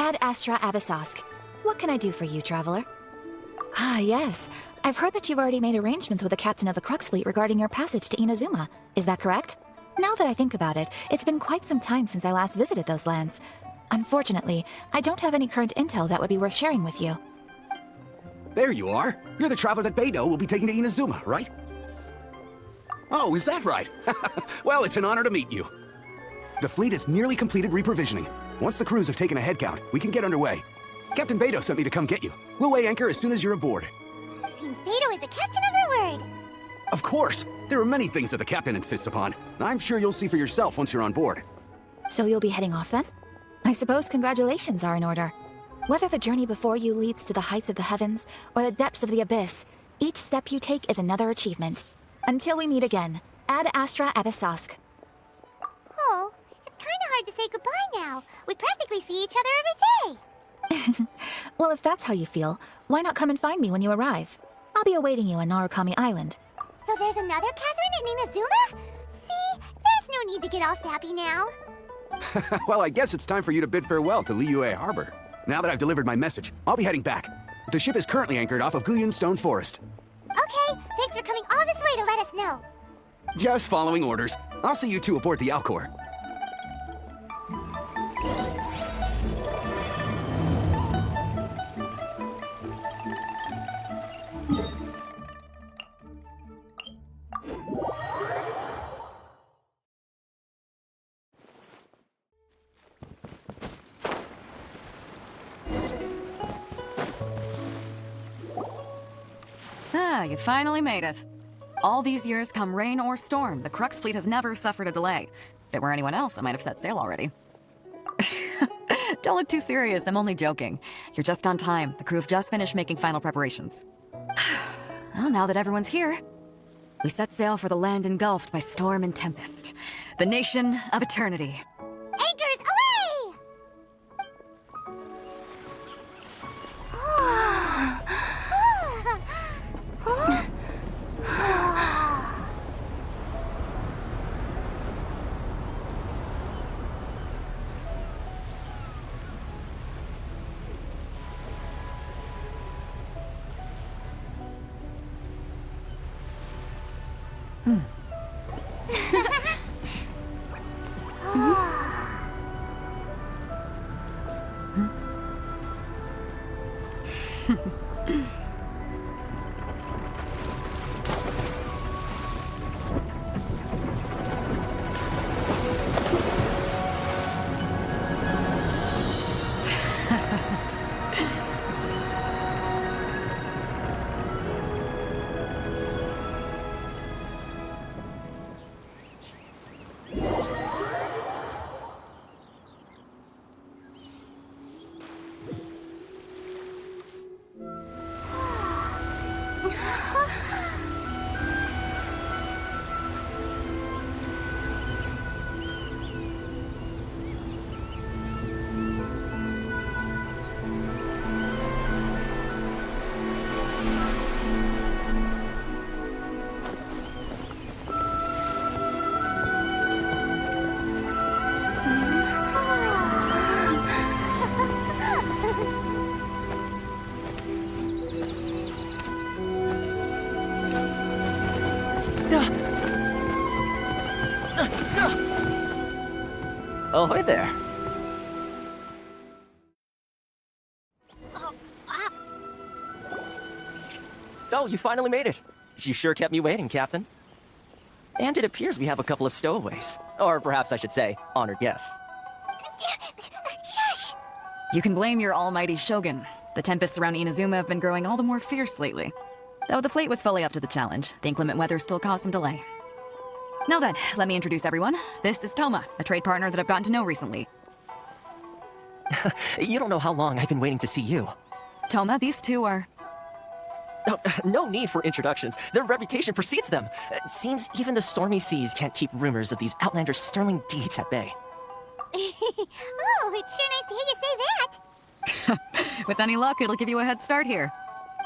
Ad Astra Abyssosk. What can I do for you, traveler? Ah, yes. I've heard that you've already made arrangements with the captain of the Crux fleet regarding your passage to Inazuma. Is that correct? Now that I think about it, it's been quite some time since I last visited those lands. Unfortunately, I don't have any current intel that would be worth sharing with you. There you are. You're the traveler that Beidou will be taking to Inazuma, right? Oh, is that right? Well, it's an honor to meet you. The fleet has nearly completed reprovisioning. Once the crews have taken a head count, we can get underway. Captain Beidou sent me to come get you. We'll weigh anchor as soon as you're aboard. Seems Beidou is a captain of her word. Of course! There are many things that the captain insists upon. I'm sure you'll see for yourself once you're on board. So you'll be heading off then? I suppose congratulations are in order. Whether the journey before you leads to the heights of the heavens or the depths of the abyss, each step you take is another achievement. Until we meet again, Ad Astra Abyssosk. Oh, it's kind of hard to say goodbye now. We practically see each other every day. Well, if that's how you feel, why not come and find me when you arrive? I'll be awaiting you on Narukami Island. So there's another Catherine in Inazuma? See, there's no need to get all sappy now. Well, I guess it's time for you to bid farewell to Liyue Harbor. Now that I've delivered my message, I'll be heading back. The ship is currently anchored off of Guyan Stone Forest. Okay, thanks for coming all this way to let us know. Just following orders. I'll see you two aboard the Alcor. Ah, you finally made it. All these years, come rain or storm, the Crux fleet has never suffered a delay. If it were anyone else, I might have set sail already. Don't look too serious, I'm only joking. You're just on time. The crew have just finished making final preparations. Well, now that everyone's here, we set sail for the land engulfed by storm and tempest. The nation of eternity. Anchors away! Ahoy there. So, you finally made it. You sure kept me waiting, Captain. And it appears we have a couple of stowaways. Or perhaps I should say, honored guests. Shush! You can blame your almighty Shogun. The tempests around Inazuma have been growing all the more fierce lately. Though the fleet was fully up to the challenge, the inclement weather still caused some delay. Now then, let me introduce everyone. This is Thoma, a trade partner that I've gotten to know recently. You don't know how long I've been waiting to see you. Thoma, these two are... Oh, no need for introductions. Their reputation precedes them. It seems even the stormy seas can't keep rumors of these outlanders' sterling deeds at bay. Oh, it's sure nice to hear you say that. With any luck, it'll give you a head start here.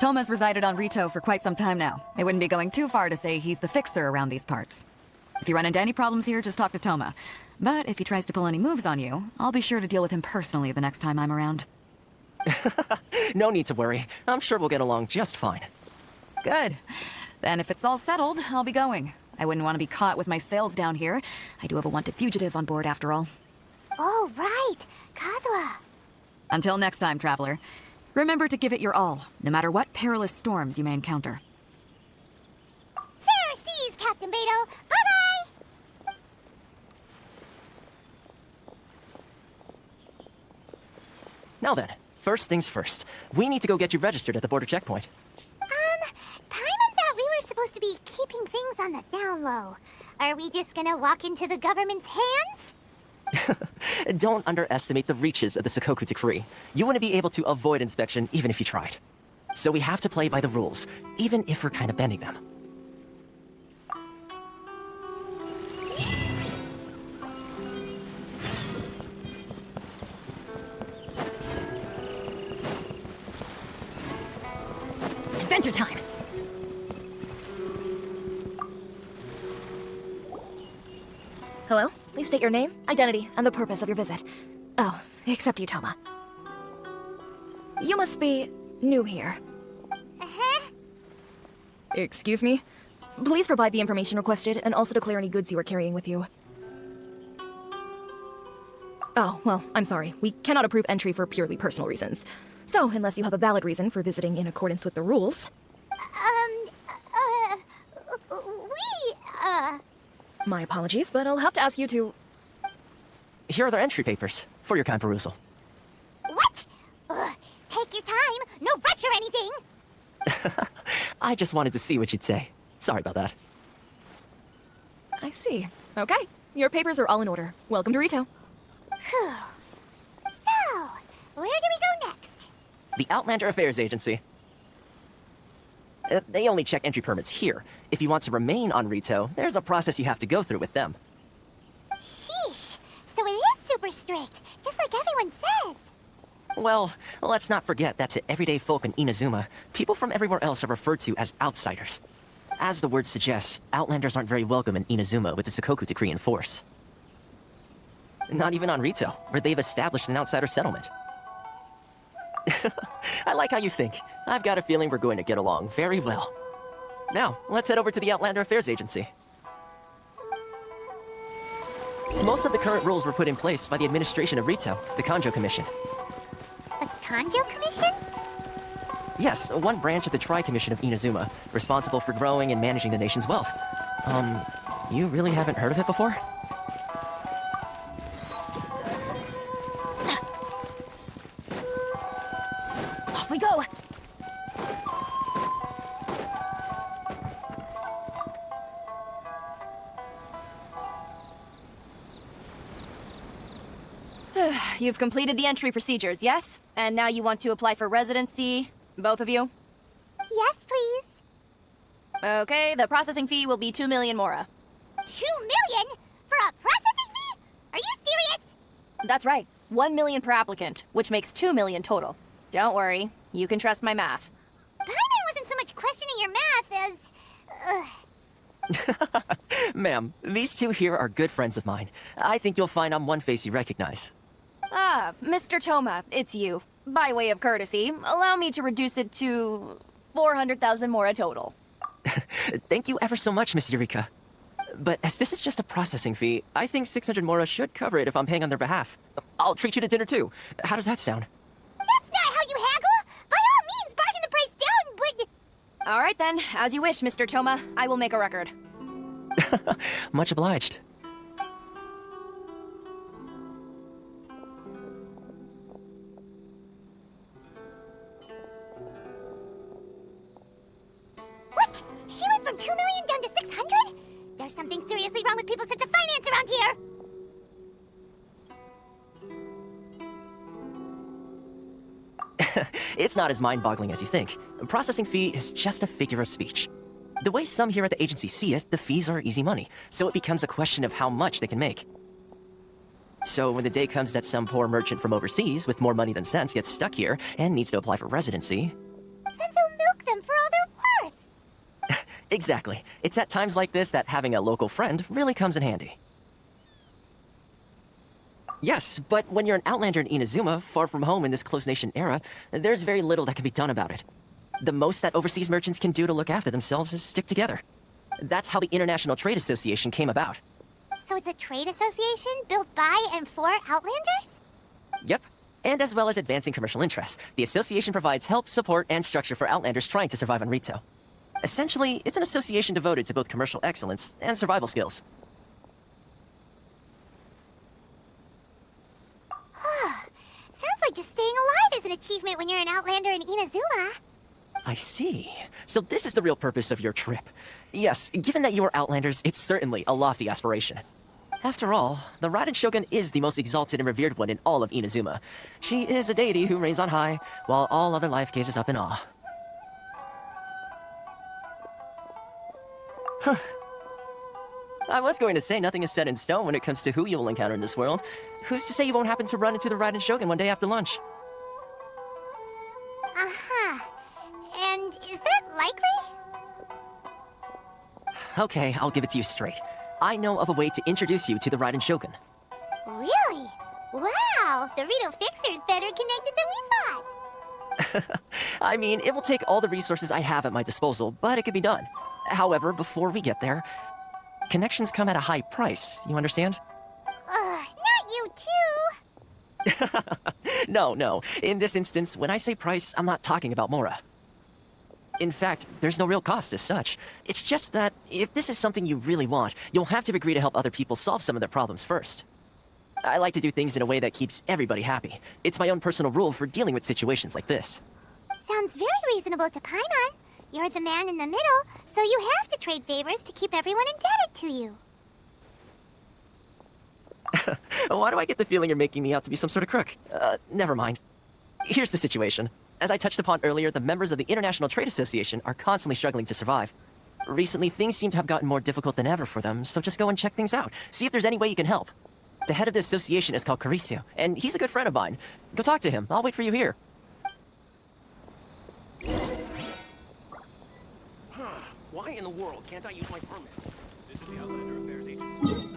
Thoma's resided on Rito for quite some time now. It wouldn't be going too far to say he's the fixer around these parts. If you run into any problems here, just talk to Thoma. But if he tries to pull any moves on you, I'll be sure to deal with him personally the next time I'm around. No need to worry. I'm sure we'll get along just fine. Good. Then if it's all settled, I'll be going. I wouldn't want to be caught with my sails down here. I do have a wanted fugitive on board after all. Oh, right. Kazuha. Until next time, traveler. Remember to give it your all, no matter what perilous storms you may encounter. Fair seas, Captain Beidou. Bye-bye! Now then, first things first. We need to go get you registered at the border checkpoint. Paimon thought we were supposed to be keeping things on the down low. Are we just gonna walk into the government's hands? Don't underestimate the reaches of the Sakoku Decree. You wouldn't be able to avoid inspection even if you tried. So we have to play by the rules, even if we're kind of bending them. Adventure time! Hello? Please state your name, identity, and the purpose of your visit. Oh, except you, Thoma. You must be new here. Uh-huh. Excuse me? Please provide the information requested and also declare any goods you are carrying with you. Oh, well, I'm sorry. We cannot approve entry for purely personal reasons. So, unless you have a valid reason for visiting in accordance with the rules... My apologies, but I'll have to ask you to... Here are their entry papers, for your kind perusal. What? Take your time. No rush or anything. I just wanted to see what you'd say. Sorry about that. I see. Okay. Your papers are all in order. Welcome to Rito. Whew. So, where do we go next? The Outlander Affairs Agency. They only check entry permits here. If you want to remain on Rito, there's a process you have to go through with them. Sheesh. So it is super strict, just like everyone says. Well, let's not forget that to everyday folk in Inazuma, people from everywhere else are referred to as outsiders. As the word suggests, Outlanders aren't very welcome in Inazuma with the Sakoku Decree in force. Not even on Rito, where they've established an outsider settlement. I like how you think. I've got a feeling we're going to get along very well. Now, let's head over to the Outlander Affairs Agency. Most of the current rules were put in place by the administration of Rito, the Kanjo Commission. The Kanjo Commission? Yes, one branch of the Tri-Commission of Inazuma, responsible for growing and managing the nation's wealth. You really haven't heard of it before? Off we go! You've completed the entry procedures, yes? And now you want to apply for residency, both of you? Yes, please. Okay, the processing fee will be 2 million mora. 2 million? For a processing fee? Are you serious? That's right, 1 million per applicant, which makes 2 million total. Don't worry, you can trust my math. Paimon wasn't so much questioning your math as... Ma'am, these two here are good friends of mine. I think you'll find I'm one face you recognize. Ah, Mr. Thoma, it's you. By way of courtesy, allow me to reduce it to 400,000 mora total. Thank you ever so much, Miss Eureka. But as this is just a processing fee, I think 600 mora should cover it if I'm paying on their behalf. I'll treat you to dinner too. How does that sound? That's not how you haggle! By all means, bargain the price down, but... All right then, as you wish, Mr. Thoma. I will make a record. Much obliged. What? She went from 2 million down to 600? There's something seriously wrong with people's sense of finance around here! It's not as mind-boggling as you think. A processing fee is just a figure of speech. The way some here at the agency see it, the fees are easy money, so it becomes a question of how much they can make. So when the day comes that some poor merchant from overseas with more money than sense gets stuck here and needs to apply for residency... Then they'll milk them for all they're worth! Exactly. It's at times like this that having a local friend really comes in handy. Yes, but when you're an outlander in Inazuma, far from home in this close nation era, there's very little that can be done about it. The most that overseas merchants can do to look after themselves is stick together. That's how the International Trade Association came about. So it's a trade association built by and for Outlanders? Yep. And as well as advancing commercial interests, the association provides help, support, and structure for Outlanders trying to survive on Rito. Essentially, it's an association devoted to both commercial excellence and survival skills. Sounds like just staying alive is an achievement when you're an Outlander in Inazuma. I see. So this is the real purpose of your trip. Yes, given that you are Outlanders, it's certainly a lofty aspiration. After all, the Raiden Shogun is the most exalted and revered one in all of Inazuma. She is a deity who reigns on high, while all other life gazes up in awe. Huh. I was going to say nothing is set in stone when it comes to who you will encounter in this world. Who's to say you won't happen to run into the Raiden Shogun one day after lunch? Uh-huh. And is that likely? Okay, I'll give it to you straight. I know of a way to introduce you to the Raiden Shogun. Really? Wow, the Rito Fixer's better connected than we thought. I mean, it will take all the resources I have at my disposal, but it could be done. However, before we get there, connections come at a high price, you understand? Not you too. No. In this instance, when I say price, I'm not talking about Mora. In fact, there's no real cost as such. It's just that, if this is something you really want, you'll have to agree to help other people solve some of their problems first. I like to do things in a way that keeps everybody happy. It's my own personal rule for dealing with situations like this. Sounds very reasonable to Paimon. You're the man in the middle, so you have to trade favors to keep everyone indebted to you. Why do I get the feeling you're making me out to be some sort of crook? Never mind. Here's the situation. As I touched upon earlier, the members of the International Trade Association are constantly struggling to survive. Recently, things seem to have gotten more difficult than ever for them, so just go and check things out. See if there's any way you can help. The head of the association is called Caricio, and he's a good friend of mine. Go talk to him. I'll wait for you here. Why in the world can't I use my permit? This is the Outlander Affairs Agency.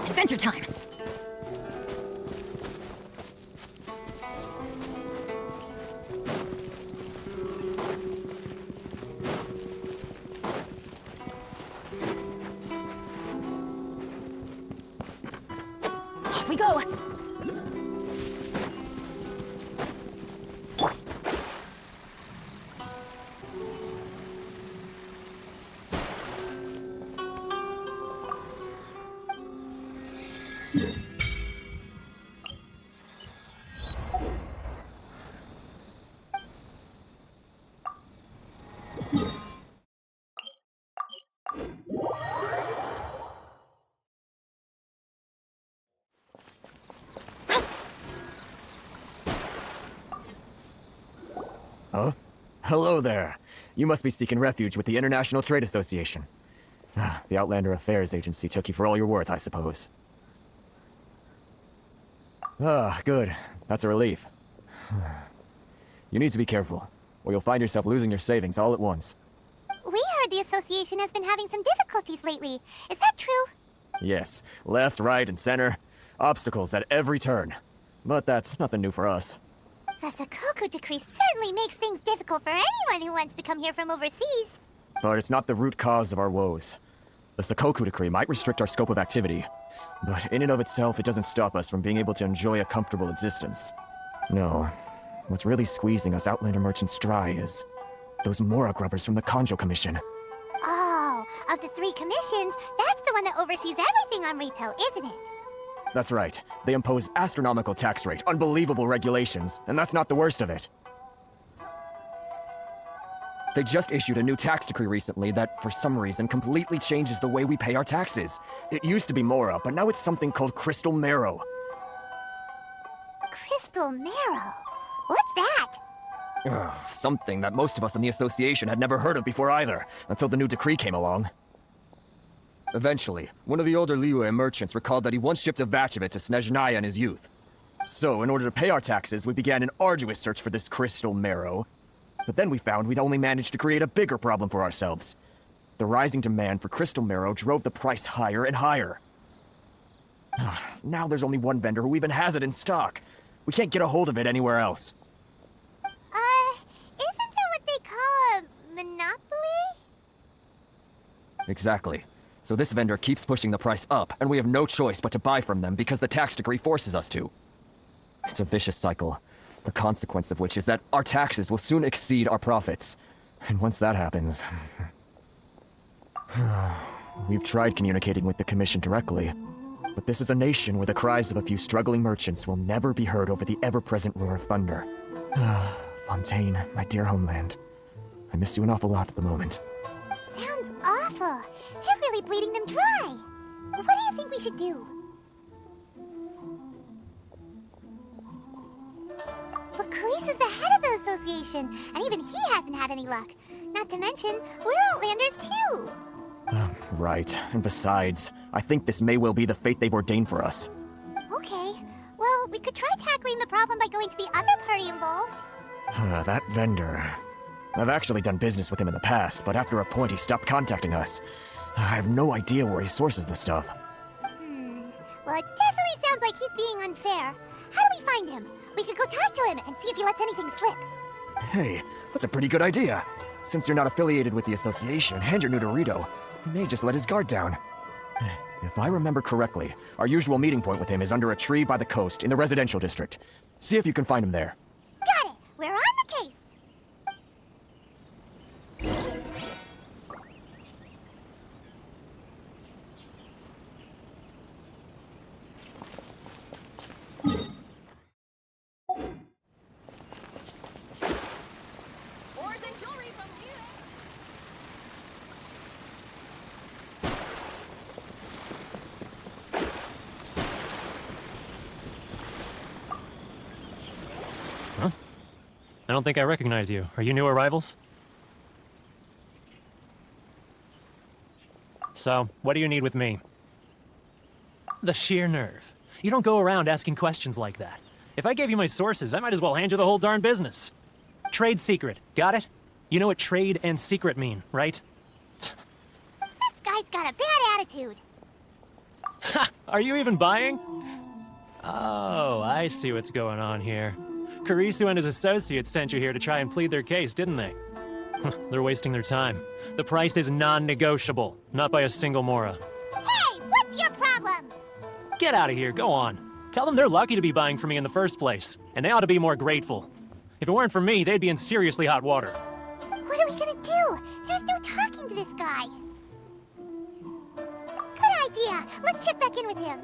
Adventure time! Off we go! Huh? Hello there. You must be seeking refuge with the International Trade Association. The Outlander Affairs Agency took you for all you're worth, I suppose. Good. That's a relief. You need to be careful, or you'll find yourself losing your savings all at once. We heard the association has been having some difficulties lately. Is that true? Yes. Left, right, and center. Obstacles at every turn. But that's nothing new for us. The Sakoku Decree certainly makes things difficult for anyone who wants to come here from overseas. But it's not the root cause of our woes. The Sakoku Decree might restrict our scope of activity, but in and of itself, it doesn't stop us from being able to enjoy a comfortable existence. No. What's really squeezing us Outlander merchants dry is those Mora grubbers from the Kanjo Commission. Oh, of the 3 commissions, that's the one that oversees everything on Rito, isn't it? That's right. They impose astronomical tax rate, unbelievable regulations, and that's not the worst of it. They just issued a new tax decree recently that, for some reason, completely changes the way we pay our taxes. It used to be Mora, but now it's something called Crystal Marrow. Crystal Marrow? What's that? Something that most of us in the association had never heard of before either, until the new decree came along. Eventually, one of the older Liyue merchants recalled that he once shipped a batch of it to Snezhnaya in his youth. So, in order to pay our taxes, we began an arduous search for this crystal marrow. But then we found we'd only managed to create a bigger problem for ourselves. The rising demand for crystal marrow drove the price higher and higher. Now there's only one vendor who even has it in stock. We can't get a hold of it anywhere else. Isn't that what they call a monopoly? Exactly. So this vendor keeps pushing the price up, and we have no choice but to buy from them because the tax decree forces us to. It's a vicious cycle, the consequence of which is that our taxes will soon exceed our profits. And once that happens... We've tried communicating with the Commission directly, but this is a nation where the cries of a few struggling merchants will never be heard over the ever-present roar of thunder. Fontaine, my dear homeland. I miss you an awful lot at the moment. Sounds awful. They're really bleeding them dry. What do you think we should do? But Carice is the head of the association, and even he hasn't had any luck. Not to mention, we're Outlanders too. Right. And besides, I think this may well be the fate they've ordained for us. Okay. Well, we could try tackling the problem by going to the other party involved. That vendor... I've actually done business with him in the past, but after a point he stopped contacting us. I have no idea where he sources the stuff. Well, it definitely sounds like he's being unfair. How do we find him? We could go talk to him and see if he lets anything slip. Hey, that's a pretty good idea. Since you're not affiliated with the association and you're new to Rito, he may just let his guard down. If I remember correctly, our usual meeting point with him is under a tree by the coast in the residential district. See if you can find him there. Got it! We're on the case! I don't think I recognize you. Are you new arrivals? So, what do you need with me? The sheer nerve. You don't go around asking questions like that. If I gave you my sources, I might as well hand you the whole darn business. Trade secret. Got it? You know what trade and secret mean, right? This guy's got a bad attitude. Ha! Are you even buying? Oh, I see what's going on here. Carice and his associates sent you here to try and plead their case, didn't they? They're wasting their time. The price is non-negotiable, not by a single mora. Hey, what's your problem? Get out of here, go on. Tell them they're lucky to be buying from me in the first place, and they ought to be more grateful. If it weren't for me, they'd be in seriously hot water. What are we gonna do? There's no talking to this guy. Good idea. Let's check back in with him.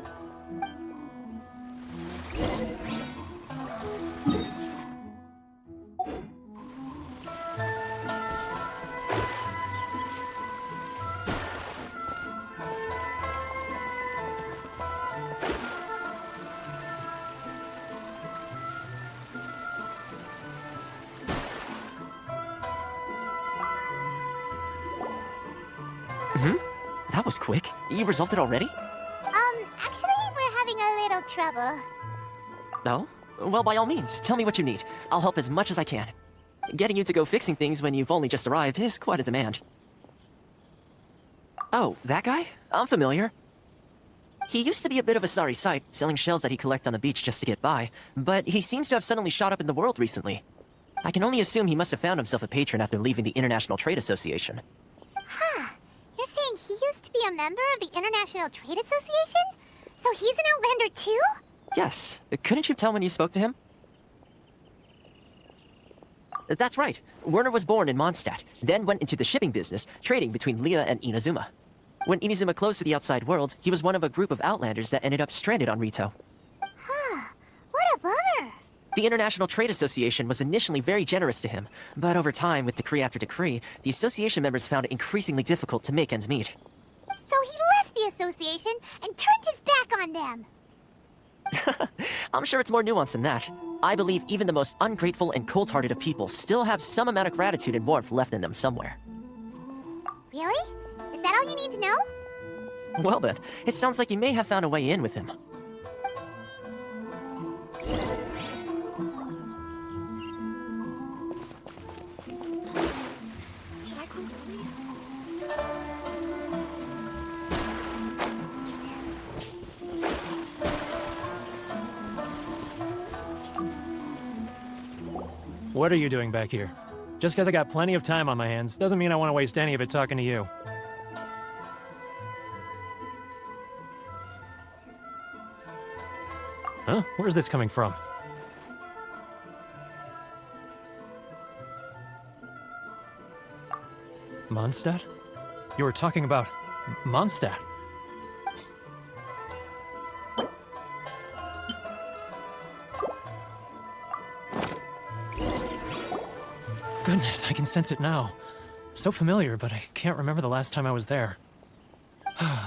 That was quick. You resolved it already? Actually, we're having a little trouble. No? Well, by all means, tell me what you need. I'll help as much as I can. Getting you to go fixing things when you've only just arrived is quite a demand. Oh, that guy? I'm familiar. He used to be a bit of a sorry sight, selling shells that he collected on the beach just to get by, but he seems to have suddenly shot up in the world recently. I can only assume he must have found himself a patron after leaving the International Trade Association. Huh. You're saying he used to be a member of the International Trade Association? So he's an Outlander too? Yes. Couldn't you tell when you spoke to him? That's right. Werner was born in Mondstadt, then went into the shipping business, trading between Leah and Inazuma. When Inazuma closed to the outside world, he was one of a group of Outlanders that ended up stranded on Rito. Huh. What a bummer. The International Trade Association was initially very generous to him, but over time, with decree after decree, the association members found it increasingly difficult to make ends meet. So he left the association and turned his back on them. I'm sure it's more nuanced than that. I believe even the most ungrateful and cold-hearted of people still have some amount of gratitude and warmth left in them somewhere. Really? Is that all you need to know? Well then, it sounds like you may have found a way in with him. What are you doing back here? Just because I got plenty of time on my hands doesn't mean I want to waste any of it talking to you. Huh? Where's this coming from? Mondstadt? You were talking about Mondstadt. Goodness, I can sense it now. So familiar, but I can't remember the last time I was there.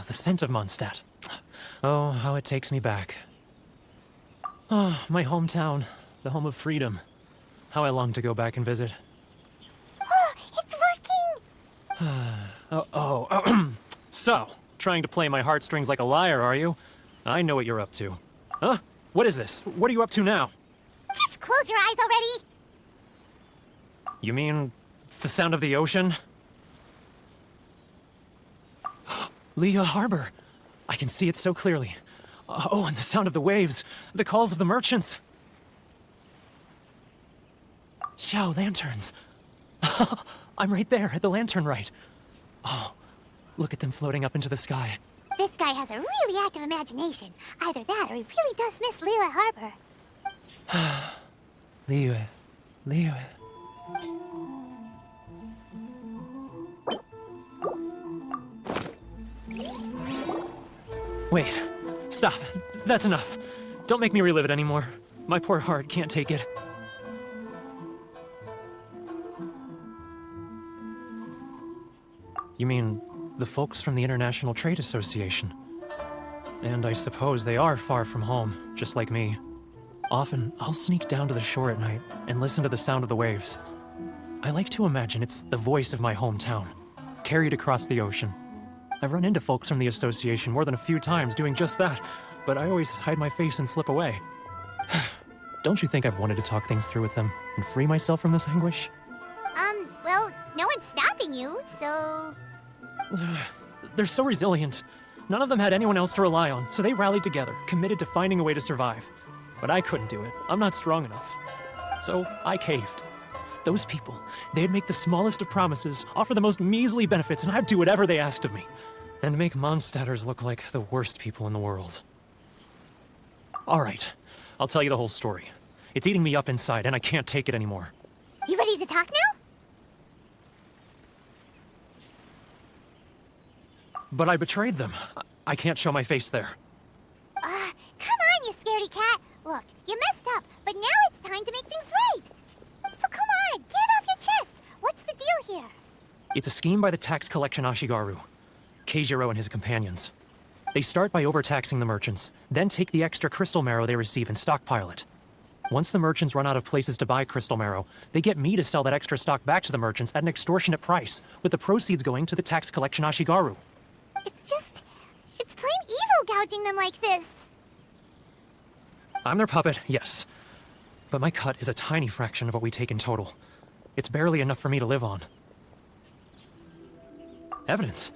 The scent of Mondstadt. Oh, how it takes me back. Oh, my hometown, the home of freedom. How I long to go back and visit. Oh, it's working! So, trying to play my heartstrings like a liar, are you? I know what you're up to. Huh? What is this? What are you up to now? Just close your eyes already! You mean the sound of the ocean? Leah Harbor. I can see it so clearly. Oh, and the sound of the waves. The calls of the merchants. Xiao lanterns. I'm right there at the lantern right. Oh, look at them floating up into the sky. This guy has a really active imagination. Either that or he really does miss Liyue Harbor. Liyue. Wait, stop. That's enough. Don't make me relive it anymore. My poor heart can't take it. You mean the folks from the International Trade Association? And I suppose they are far from home, just like me. Often, I'll sneak down to the shore at night and listen to the sound of the waves. I like to imagine it's the voice of my hometown, carried across the ocean. I've run into folks from the association more than a few times doing just that, but I always hide my face and slip away. Don't you think I've wanted to talk things through with them and free myself from this anguish? Well, no one's stopping you, so... They're so resilient. None of them had anyone else to rely on, so they rallied together, committed to finding a way to survive. But I couldn't do it. I'm not strong enough. So I caved. Those people, they'd make the smallest of promises, offer the most measly benefits, and I'd do whatever they asked of me. And make Mondstadters look like the worst people in the world. All right, I'll tell you the whole story. It's eating me up inside, and I can't take it anymore. You ready to talk now? But I betrayed them. I can't show my face there. Come on, you scaredy cat. Look, you messed up, but now it's time to make things right. So come on, get it off your chest. What's the deal here? It's a scheme by the tax collection Ashigaru, Keijiro and his companions. They start by overtaxing the merchants, then take the extra crystal marrow they receive and stockpile it. Once the merchants run out of places to buy crystal marrow, they get me to sell that extra stock back to the merchants at an extortionate price, with the proceeds going to the tax collection Ashigaru. It's plain evil gouging them like this. I'm their puppet, yes. But my cut is a tiny fraction of what we take in total. It's barely enough for me to live on. Evidence?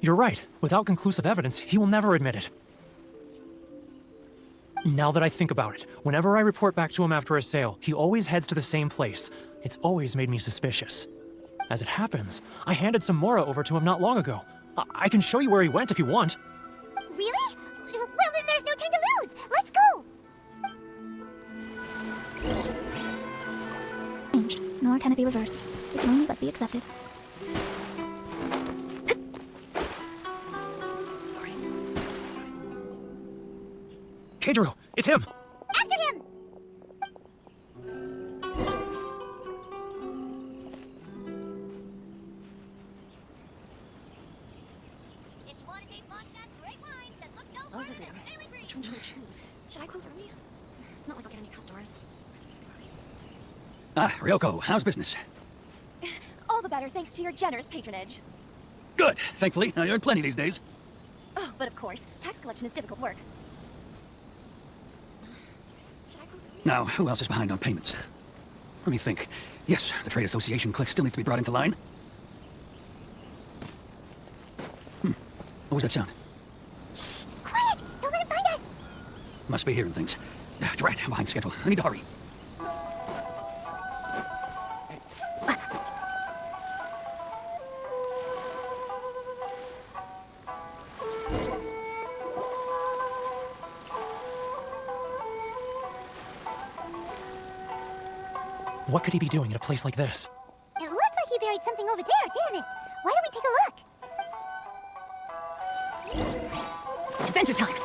You're right. Without conclusive evidence, he will never admit it. Now that I think about it, whenever I report back to him after a sale, he always heads to the same place. It's always made me suspicious. As it happens, I handed some Mora over to him not long ago. I can show you where he went if you want. Really? Well, then there's no time to lose. Let's go. Changed, nor can it be reversed. It can only but be accepted. Sorry. Keijiro, it's him! After him! Should I close early? It's not like I'll get any customers. Ah, Ryoko, how's business? All the better thanks to your generous patronage. Good, thankfully. I earn plenty these days. Oh, but of course, tax collection is difficult work. Should I close early? Now, who else is behind on payments? Let me think. Yes, the Trade Association clique still needs to be brought into line. What was that sound? Quiet! Don't let him find us! Must be hearing things. Drat, I'm behind schedule. I need to hurry. What could he be doing in a place like this? It looked like he buried something over there, didn't it? Why don't we take a look? Adventure time!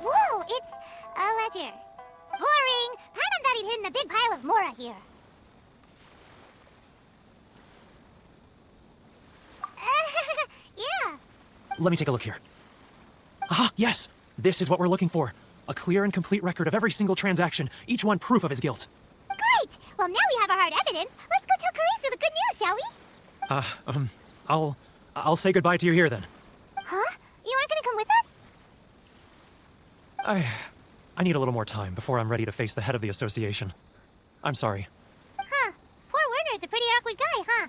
Whoa, it's a ledger. Boring! Paimon thought he'd hidden a big pile of Mora here. Yeah. Let me take a look here. Ah, yes! This is what we're looking for. A clear and complete record of every single transaction, each one proof of his guilt. Great! Well, now we have our hard evidence. Let's go tell Karisu the good news, shall we? I'll say goodbye to you here then. Huh? You aren't gonna come with us? I need a little more time before I'm ready to face the head of the association. I'm sorry. Huh. Poor Werner's a pretty awkward guy, huh?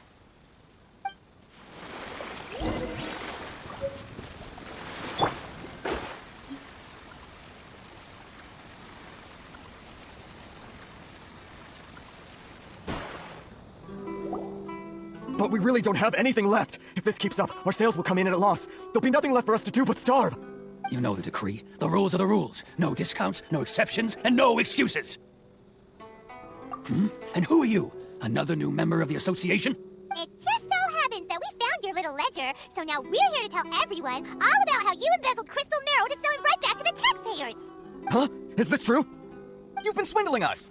But we really don't have anything left. If this keeps up, our sales will come in at a loss. There'll be nothing left for us to do but starve. You know the decree. The rules are the rules. No discounts, no exceptions, and no excuses. And who are you? Another new member of the association? It just so happens that we found your little ledger, so now we're here to tell everyone all about how you embezzled crystal marrow to sell it right back to the taxpayers. Huh? Is this true? You've been swindling us!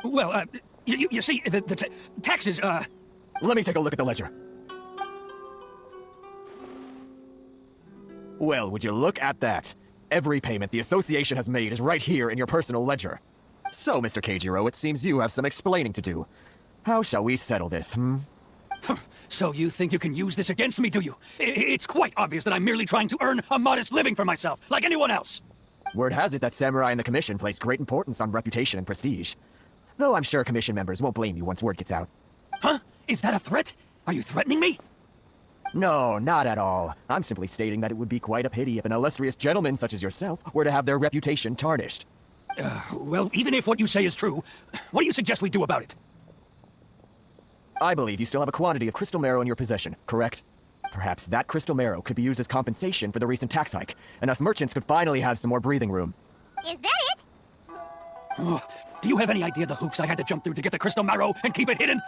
Well, you see, the taxes, Let me take a look at the ledger. Well, would you look at that? Every payment the association has made is right here in your personal ledger. So, Mr. Keijiro, it seems you have some explaining to do. How shall we settle this, So you think you can use this against me, do you? It's quite obvious that I'm merely trying to earn a modest living for myself, like anyone else. Word has it that Samurai and the Commission place great importance on reputation and prestige. Though I'm sure Commission members won't blame you once word gets out. Huh? Is that a threat? Are you threatening me? No, not at all. I'm simply stating that it would be quite a pity if an illustrious gentleman such as yourself were to have their reputation tarnished. Well, even if what you say is true, what do you suggest we do about it? I believe you still have a quantity of crystal marrow in your possession, correct? Perhaps that crystal marrow could be used as compensation for the recent tax hike, and us merchants could finally have some more breathing room. Is that it? Oh, do you have any idea the hoops I had to jump through to get the crystal marrow and keep it hidden?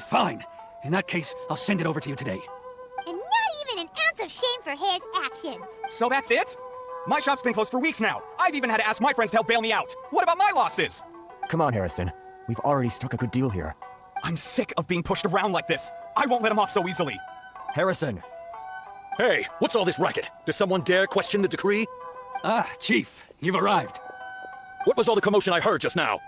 Fine. In that case, I'll send it over to you today. And not even an ounce of shame for his actions. So that's it? My shop's been closed for weeks now. I've even had to ask my friends to help bail me out. What about my losses? Come on, Harrison. We've already struck a good deal here. I'm sick of being pushed around like this. I won't let him off so easily. Harrison! Hey, what's all this racket? Does someone dare question the decree? Ah, Chief, you've arrived. What was all the commotion I heard just now?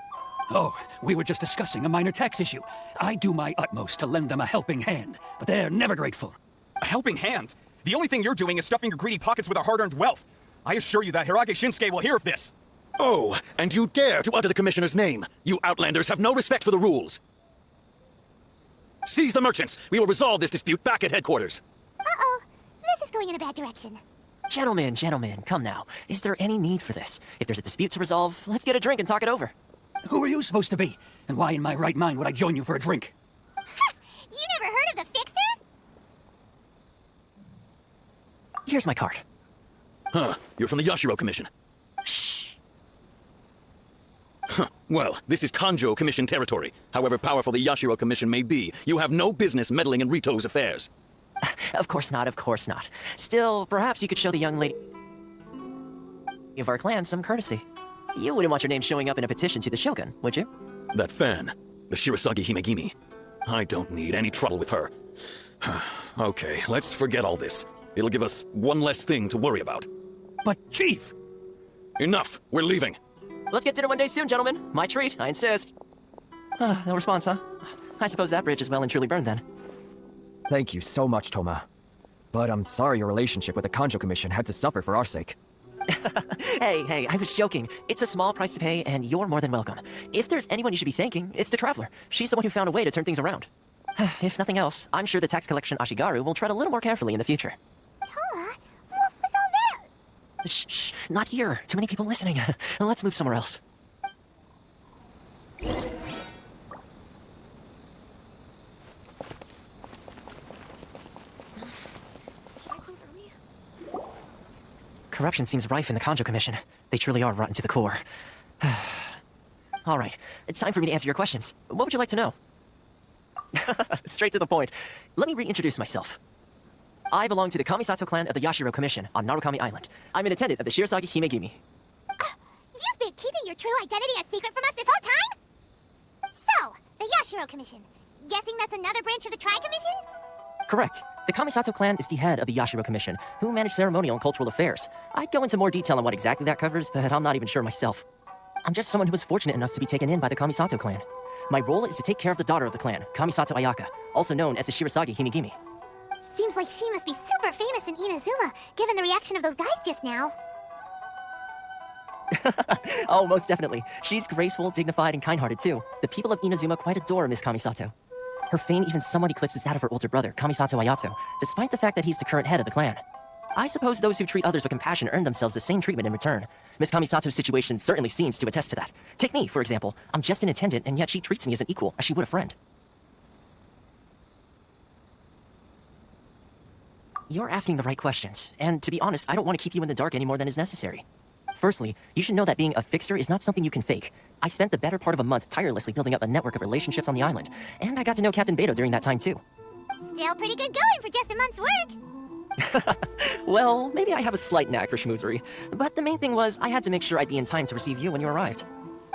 Oh, we were just discussing a minor tax issue. I do my utmost to lend them a helping hand, but they're never grateful. A helping hand? The only thing you're doing is stuffing your greedy pockets with our hard-earned wealth. I assure you that Hirage Shinsuke will hear of this. Oh, and you dare to utter the Commissioner's name. You outlanders have no respect for the rules. Seize the merchants. We will resolve this dispute back at headquarters. Uh-oh. This is going in a bad direction. Gentlemen, come now. Is there any need for this? If there's a dispute to resolve, let's get a drink and talk it over. Who are you supposed to be? And why in my right mind would I join you for a drink? Ha! You never heard of the Fixer? Here's my card. Huh, you're from the Yashiro Commission. Shh. Huh. Well, this is Kanjo Commission territory. However powerful the Yashiro Commission may be, you have no business meddling in Rito's affairs. Of course not, of course not. Still, perhaps you could show the young lady of our clan some courtesy. You wouldn't want your name showing up in a petition to the Shogun, would you? That fan, the Shirasagi Himegimi. I don't need any trouble with her. Okay, let's forget all this. It'll give us one less thing to worry about. But, Chief! Enough! We're leaving. Let's get dinner one day soon, gentlemen. My treat, I insist. No response, huh? I suppose that bridge is well and truly burned then. Thank you so much, Thoma. But I'm sorry your relationship with the Kanjo Commission had to suffer for our sake. Hey, I was joking. It's a small price to pay, and you're more than welcome. If there's anyone you should be thanking, it's the Traveler. She's the one who found a way to turn things around. If nothing else, I'm sure the tax collection Ashigaru will tread a little more carefully in the future. Thoma? What was all that? Shh, not here. Too many people listening. Let's move somewhere else. Corruption seems rife in the Kanjo Commission. They truly are rotten to the core. All right, it's time for me to answer your questions. What would you like to know? Straight to the point. Let me reintroduce myself. I belong to the Kamisato clan of the Yashiro Commission on Narukami Island. I'm an attendant of the Shirasagi Himegimi. You've been keeping your true identity a secret from us this whole time? So, the Yashiro Commission. Guessing that's another branch of the Tri-Commission? Correct. The Kamisato clan is the head of the Yashiro Commission, who manage ceremonial and cultural affairs. I'd go into more detail on what exactly that covers, but I'm not even sure myself. I'm just someone who was fortunate enough to be taken in by the Kamisato clan. My role is to take care of the daughter of the clan, Kamisato Ayaka, also known as the Shirasagi Himegimi. Seems like she must be super famous in Inazuma, given the reaction of those guys just now. Oh, most definitely. She's graceful, dignified, and kind-hearted too. The people of Inazuma quite adore Miss Kamisato. Her fame even somewhat eclipses that of her older brother, Kamisato Ayato, despite the fact that he's the current head of the clan. I suppose those who treat others with compassion earn themselves the same treatment in return. Miss Kamisato's situation certainly seems to attest to that. Take me, for example. I'm just an attendant, and yet she treats me as an equal, as she would a friend. You're asking the right questions, and to be honest, I don't want to keep you in the dark any more than is necessary. Firstly, you should know that being a fixer is not something you can fake. I spent the better part of a month tirelessly building up a network of relationships on the island, and I got to know Captain Beto during that time too. Still pretty good going for just a month's work. Well, maybe I have a slight knack for schmoozery, but the main thing was I had to make sure I'd be in time to receive you when you arrived.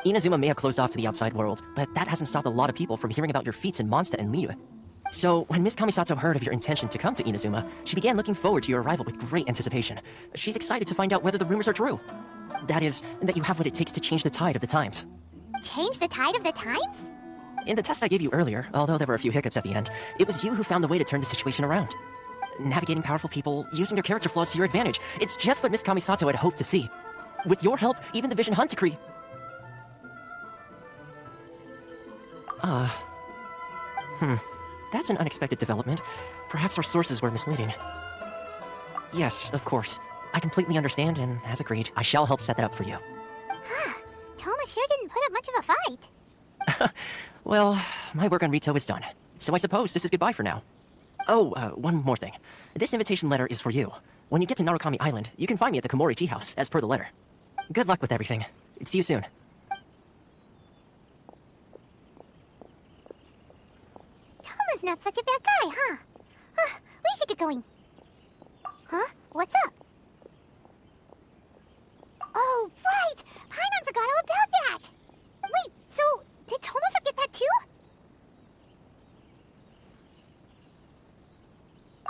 Inazuma may have closed off to the outside world, but that hasn't stopped a lot of people from hearing about your feats in Mondstadt and Liyue. So, when Miss Kamisato heard of your intention to come to Inazuma, she began looking forward to your arrival with great anticipation. She's excited to find out whether the rumors are true. That is, that you have what it takes to change the tide of the times. Change the tide of the times? In the test I gave you earlier, although there were a few hiccups at the end, it was you who found the way to turn the situation around. Navigating powerful people, using their character flaws to your advantage. It's just what Miss Kamisato had hoped to see. With your help, even the Vision Hunt decree... That's an unexpected development. Perhaps our sources were misleading. Yes, of course. I completely understand, and as agreed, I shall help set that up for you. Thoma sure didn't put up much of a fight. Well, my work on Rito is done, so I suppose this is goodbye for now. Oh, one more thing. This invitation letter is for you. When you get to Narukami Island, you can find me at the Komori Tea House, as per the letter. Good luck with everything. See you soon. Thoma's not such a bad guy, huh? We should get going. Huh? What's up? Oh, right! Paimon forgot all about that! Wait, so, did Thoma forget that too?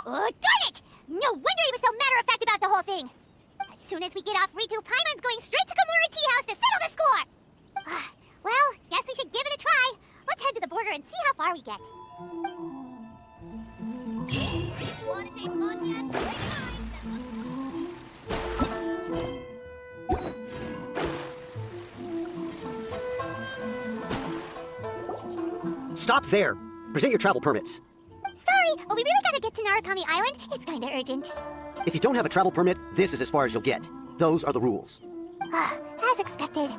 Oh, darn it! No wonder he was so matter-of-fact about the whole thing! As soon as we get off Ritu, Paimon's going straight to Komori Tea House to settle the score! Well, guess we should give it a try. Let's head to the border and see how far we get. Want to taste Mondstadt? Stop there! Present your travel permits. Sorry, but we really gotta get to Narukami Island. It's kinda urgent. If you don't have a travel permit, this is as far as you'll get. Those are the rules. As expected.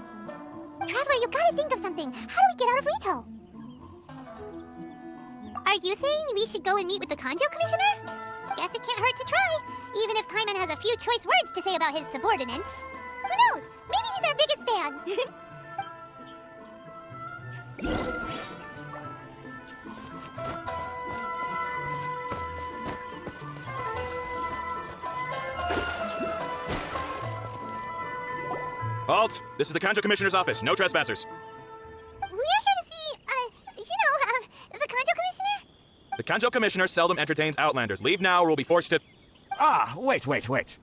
Traveler, you gotta think of something. How do we get out of Rito? Are you saying we should go and meet with the Kanjo Commissioner? Guess it can't hurt to try, even if Paimon has a few choice words to say about his subordinates. Who knows? Maybe he's our biggest fan. Halt! This is the Kanjo Commissioner's office. No trespassers. We're here to see, the Kanjo Commissioner? The Kanjo Commissioner seldom entertains Outlanders. Leave now or we'll be forced to... Wait.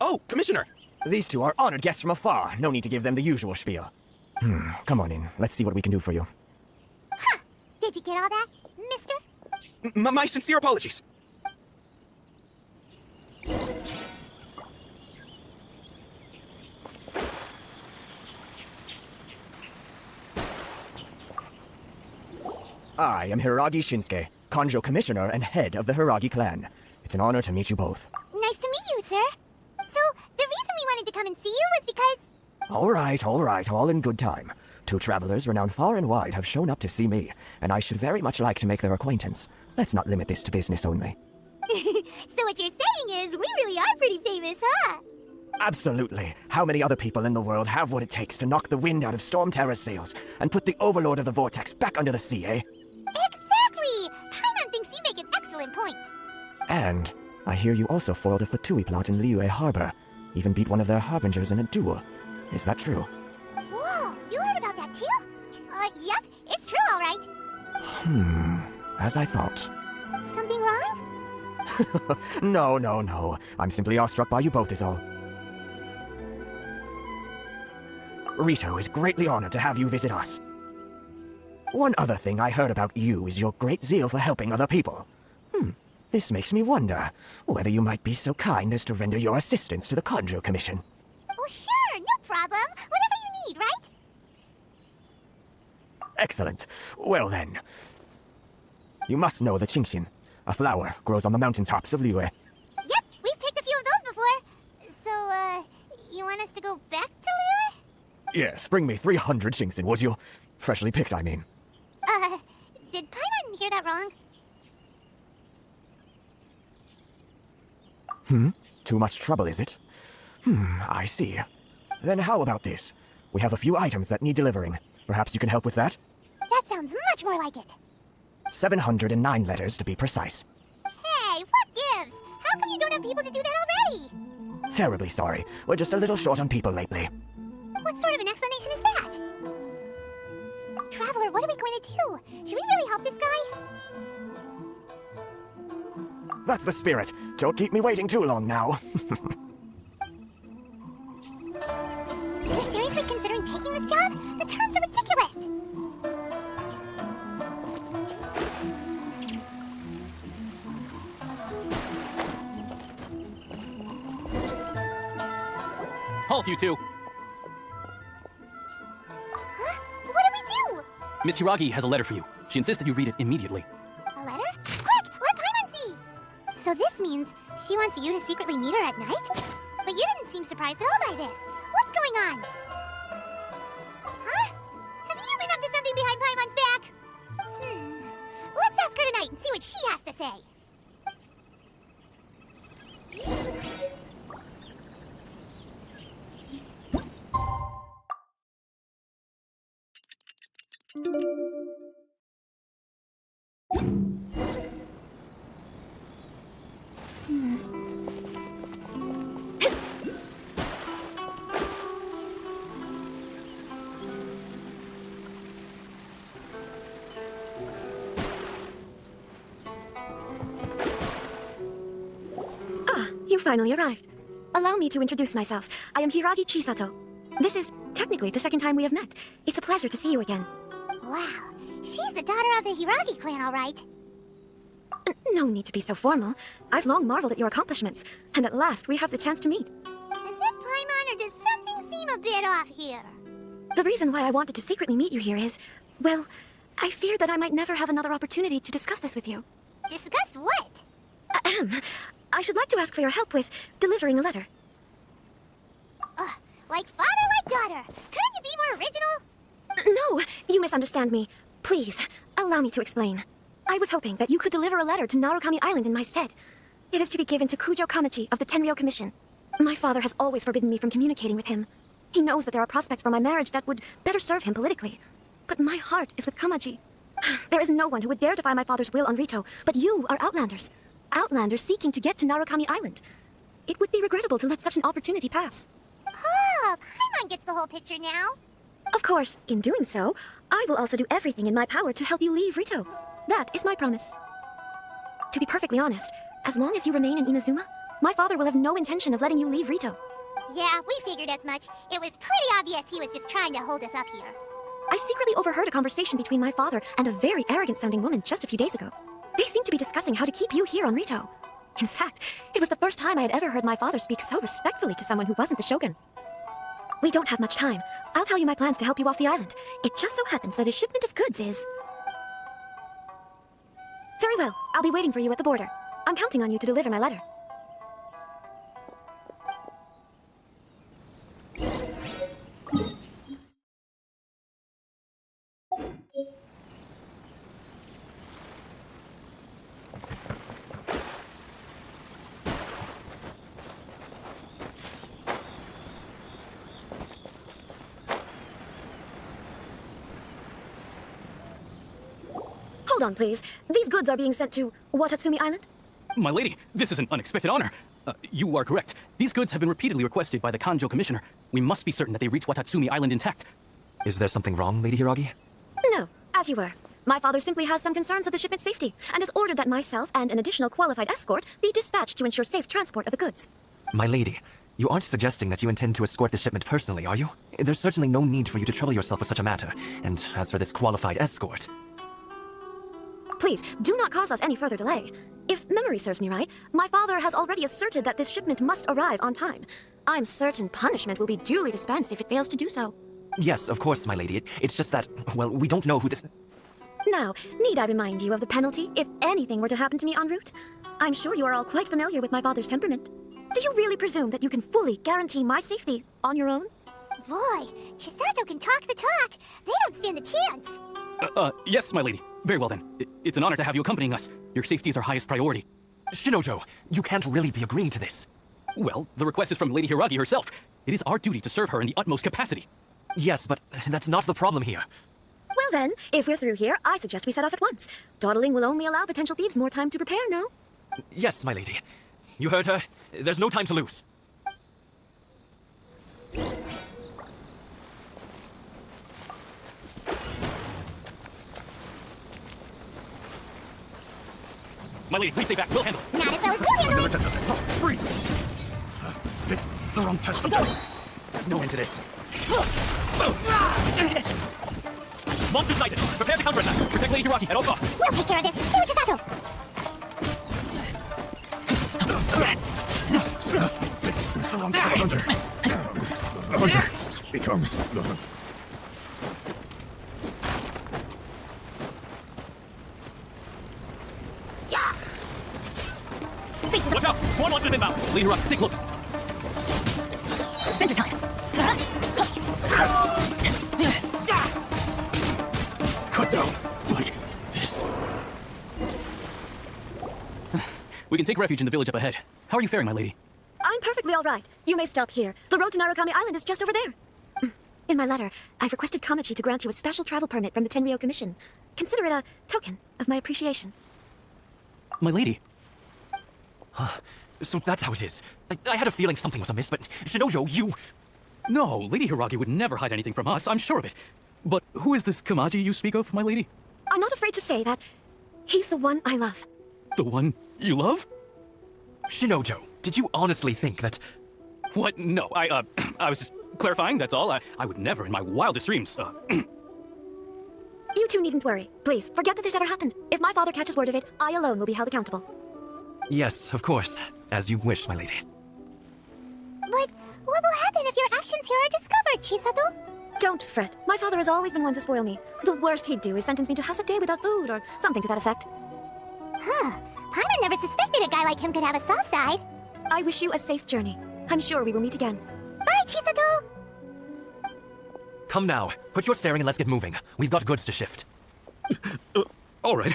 Oh, Commissioner! These two are honored guests from afar. No need to give them the usual spiel. Come on in. Let's see what we can do for you. Did you get all that, mister? My sincere apologies. I am Hiragi Shinsuke, Kanjo Commissioner and head of the Hiragi clan. It's an honor to meet you both. Nice to meet you, sir. So, the reason we wanted to come and see you was because... All right, all in good time. Two travelers renowned far and wide have shown up to see me, and I should very much like to make their acquaintance. Let's not limit this to business only. So what you're saying is, we really are pretty famous, huh? Absolutely. How many other people in the world have what it takes to knock the wind out of Storm Terror's sails and put the Overlord of the Vortex back under the sea, eh? Exactly! Paimon thinks you make an excellent point. And I hear you also foiled a Fatui plot in Liyue Harbor. Even beat one of their harbingers in a duel. Is that true? Whoa, you heard about that too? Yep, it's true, all right. As I thought. Something wrong? No. I'm simply awestruck by you both is all. Rito is greatly honored to have you visit us. One other thing I heard about you is your great zeal for helping other people. This makes me wonder whether you might be so kind as to render your assistance to the Conjure Commission. Oh, sure, no problem. Whatever you need, right? Excellent. Well then. You must know the Genshin. A flower grows on the mountaintops of Liyue. Yep, we've picked a few of those before. So, you want us to go back to Liyue? Yes, bring me 300 Genshin, would you? Freshly picked, I mean. Did Paimon hear that wrong? Too much trouble, is it? I see. Then how about this? We have a few items that need delivering. Perhaps you can help with that? That sounds much more like it. 709 letters, to be precise. Hey, what gives? How come you don't have people to do that already? Terribly sorry. We're just a little short on people lately. What sort of an explanation is that? Traveler, what are we going to do? Should we really help this guy? That's the spirit. Don't keep me waiting too long now. You're seriously considering taking this job? The terms are ridiculous! Halt, you two! Huh? What do we do? Miss Hiragi has a letter for you. She insists that you read it immediately. A letter? Quick, let Paimon see! So this means she wants you to secretly meet her at night? But you didn't seem surprised at all by this. What's going on? Huh? Have you been up to something behind Paimon's back? Let's ask her tonight and see what she has to say. You finally arrived. Allow me to introduce myself. I am Hiragi Chisato. This is technically the second time we have met. It's a pleasure to see you again. Wow, she's the daughter of the Hiragi clan, all right. No need to be so formal. I've long marveled at your accomplishments, and at last we have the chance to meet. Is it Paimon, or does something seem a bit off here? The reason why I wanted to secretly meet you here is, well, I feared that I might never have another opportunity to discuss this with you. Discuss what? I should like to ask for your help with delivering a letter. Like father, like daughter. Couldn't you be more original? No, you misunderstand me. Please, allow me to explain. I was hoping that you could deliver a letter to Narukami Island in my stead. It is to be given to Kujo Kamachi of the Tenryou Commission. My father has always forbidden me from communicating with him. He knows that there are prospects for my marriage that would better serve him politically. But my heart is with Kamachi. There is no one who would dare defy my father's will on Rito, but you are Outlanders. Outlanders seeking to get to Narukami Island. It would be regrettable to let such an opportunity pass. Oh, Paimon gets the whole picture now. Of course, in doing so, I will also do everything in my power to help you leave Rito. That is my promise. To be perfectly honest, as long as you remain in Inazuma, my father will have no intention of letting you leave Rito. Yeah, we figured as much. It was pretty obvious he was just trying to hold us up here. I secretly overheard a conversation between my father and a very arrogant-sounding woman just a few days ago. They seemed to be discussing how to keep you here on Rito. In fact, it was the first time I had ever heard my father speak so respectfully to someone who wasn't the Shogun. We don't have much time. I'll tell you my plans to help you off the island. It just so happens that a shipment of goods is... Very well. I'll be waiting for you at the border. I'm counting on you to deliver my letter. Hold on, please. These goods are being sent to Watatsumi Island? My lady, this is an unexpected honor. You are correct. These goods have been repeatedly requested by the Kanjo Commissioner. We must be certain that they reach Watatsumi Island intact. Is there something wrong, Lady Hiragi? No, as you were. My father simply has some concerns of the shipment's safety, and has ordered that myself and an additional qualified escort be dispatched to ensure safe transport of the goods. My lady, you aren't suggesting that you intend to escort the shipment personally, are you? There's certainly no need for you to trouble yourself with such a matter. And as for this qualified escort... Please, do not cause us any further delay. If memory serves me right, my father has already asserted that this shipment must arrive on time. I'm certain punishment will be duly dispensed if it fails to do so. Yes, of course, my lady. It's just that, well, we don't know who this... Now, need I remind you of the penalty if anything were to happen to me en route? I'm sure you are all quite familiar with my father's temperament. Do you really presume that you can fully guarantee my safety on your own? Boy, Chisato can talk the talk. They don't stand a chance. Yes, my lady. Very well then. It's an honor to have you accompanying us. Your safety is our highest priority. Shinojo, you can't really be agreeing to this. Well, the request is from Lady Hiragi herself. It is our duty to serve her in the utmost capacity. Yes, but that's not the problem here. Well then, if we're through here, I suggest we set off at once. Dawdling will only allow potential thieves more time to prepare, no? Yes, my lady. You heard her. There's no time to lose. My lady, please stay back. We'll handle it. Not as well as we'll handle it. Freeze! Hit the wrong test. There's no end to this. Monster sighted! Prepare to counterattack! Protect Lady Hiragi at all costs! We'll take care of this. Stay with Chisato. Hunter becomes... Watch out! More monsters inbound! Lady Hiragi, stay close! Venture time. Cut down like this. We can take refuge in the village up ahead. How are you faring, my lady? I'm perfectly all right. You may stop here. The road to Narukami Island is just over there. In my letter, I've requested Kamachi to grant you a special travel permit from the Tenryou Commission. Consider it a token of my appreciation. My lady. So that's how it is. I had a feeling something was amiss, but Shinojo, you... No, Lady Hiragi would never hide anything from us, I'm sure of it. But who is this Kamaji you speak of, my lady? I'm not afraid to say that he's the one I love. The one you love? Shinojo, did you honestly think that... What? No, I was just clarifying, that's all. I would never in my wildest dreams, You two needn't worry. Please, forget that this ever happened. If my father catches word of it, I alone will be held accountable. Yes, of course. As you wish, my lady. But what will happen if your actions here are discovered, Chisato? Don't fret. My father has always been one to spoil me. The worst he'd do is sentence me to half a day without food or something to that effect. Huh. Paimon never suspected a guy like him could have a soft side. I wish you a safe journey. I'm sure we will meet again. Bye, Chisato! Come now. Quit your staring and let's get moving. We've got goods to shift. All right.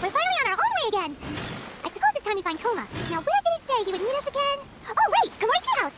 We're finally on our own way again. I suppose it's time to find Thoma. Now, where did he say he would meet us again? Oh, right, Gamora Tea House.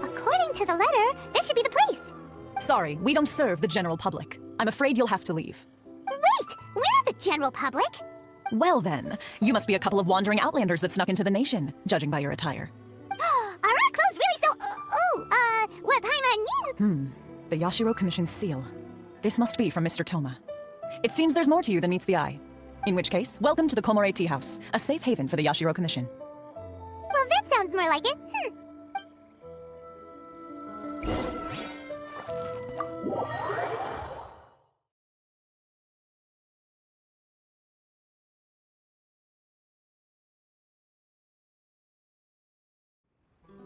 According to the letter, this should be the place. Sorry, we don't serve the general public. I'm afraid you'll have to leave. Wait! We're not the general public! Well then, you must be a couple of wandering outlanders that snuck into the nation, judging by your attire. Are our clothes really so... what Paimon mean? The Yashiro Commission's seal. This must be from Mr. Thoma. It seems there's more to you than meets the eye. In which case, welcome to the Komore Tea House, a safe haven for the Yashiro Commission. Well, that sounds more like it.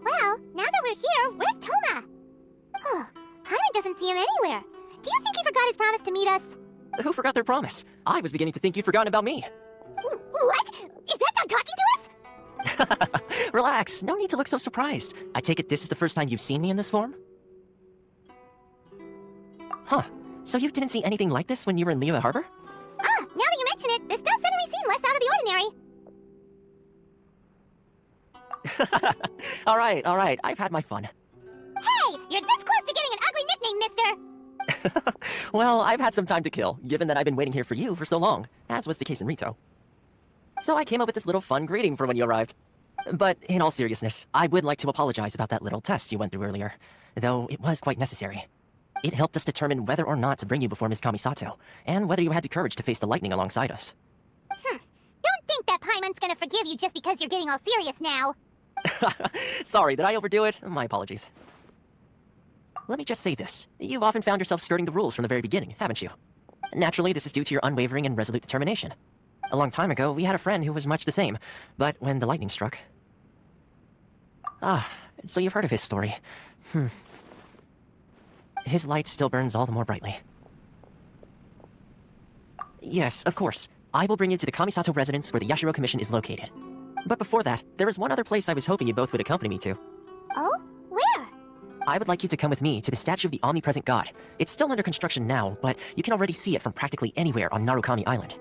Well, now that we're here, where's Thoma? Oh, Paimon doesn't see him anywhere. Do you think he forgot his promise to meet us? Who forgot their promise? I was beginning to think you'd forgotten about me. What? Is that dog talking to us? Relax, no need to look so surprised. I take it this is the first time you've seen me in this form? Huh, so you didn't see anything like this when you were in Liyue Harbor? Ah, now that you mention it, this does suddenly seem less out of the ordinary. Alright, I've had my fun. Hey, you're this close to getting an ugly nickname, mister! Well, I've had some time to kill, given that I've been waiting here for you for so long, as was the case in Rito. So I came up with this little fun greeting for when you arrived. But in all seriousness, I would like to apologize about that little test you went through earlier, though it was quite necessary. It helped us determine whether or not to bring you before Ms. Kamisato, and whether you had the courage to face the lightning alongside us. Don't think that Paimon's gonna forgive you just because you're getting all serious now. Sorry, did I overdo it? My apologies. Let me just say this. You've often found yourself skirting the rules from the very beginning, haven't you? Naturally, this is due to your unwavering and resolute determination. A long time ago, we had a friend who was much the same, but when the lightning struck... Ah, so you've heard of his story. His light still burns all the more brightly. Yes, of course. I will bring you to the Kamisato residence where the Yashiro Commission is located. But before that, there is one other place I was hoping you both would accompany me to. Oh? Where? I would like you to come with me to the statue of the omnipresent god. It's still under construction now, but you can already see it from practically anywhere on Narukami Island.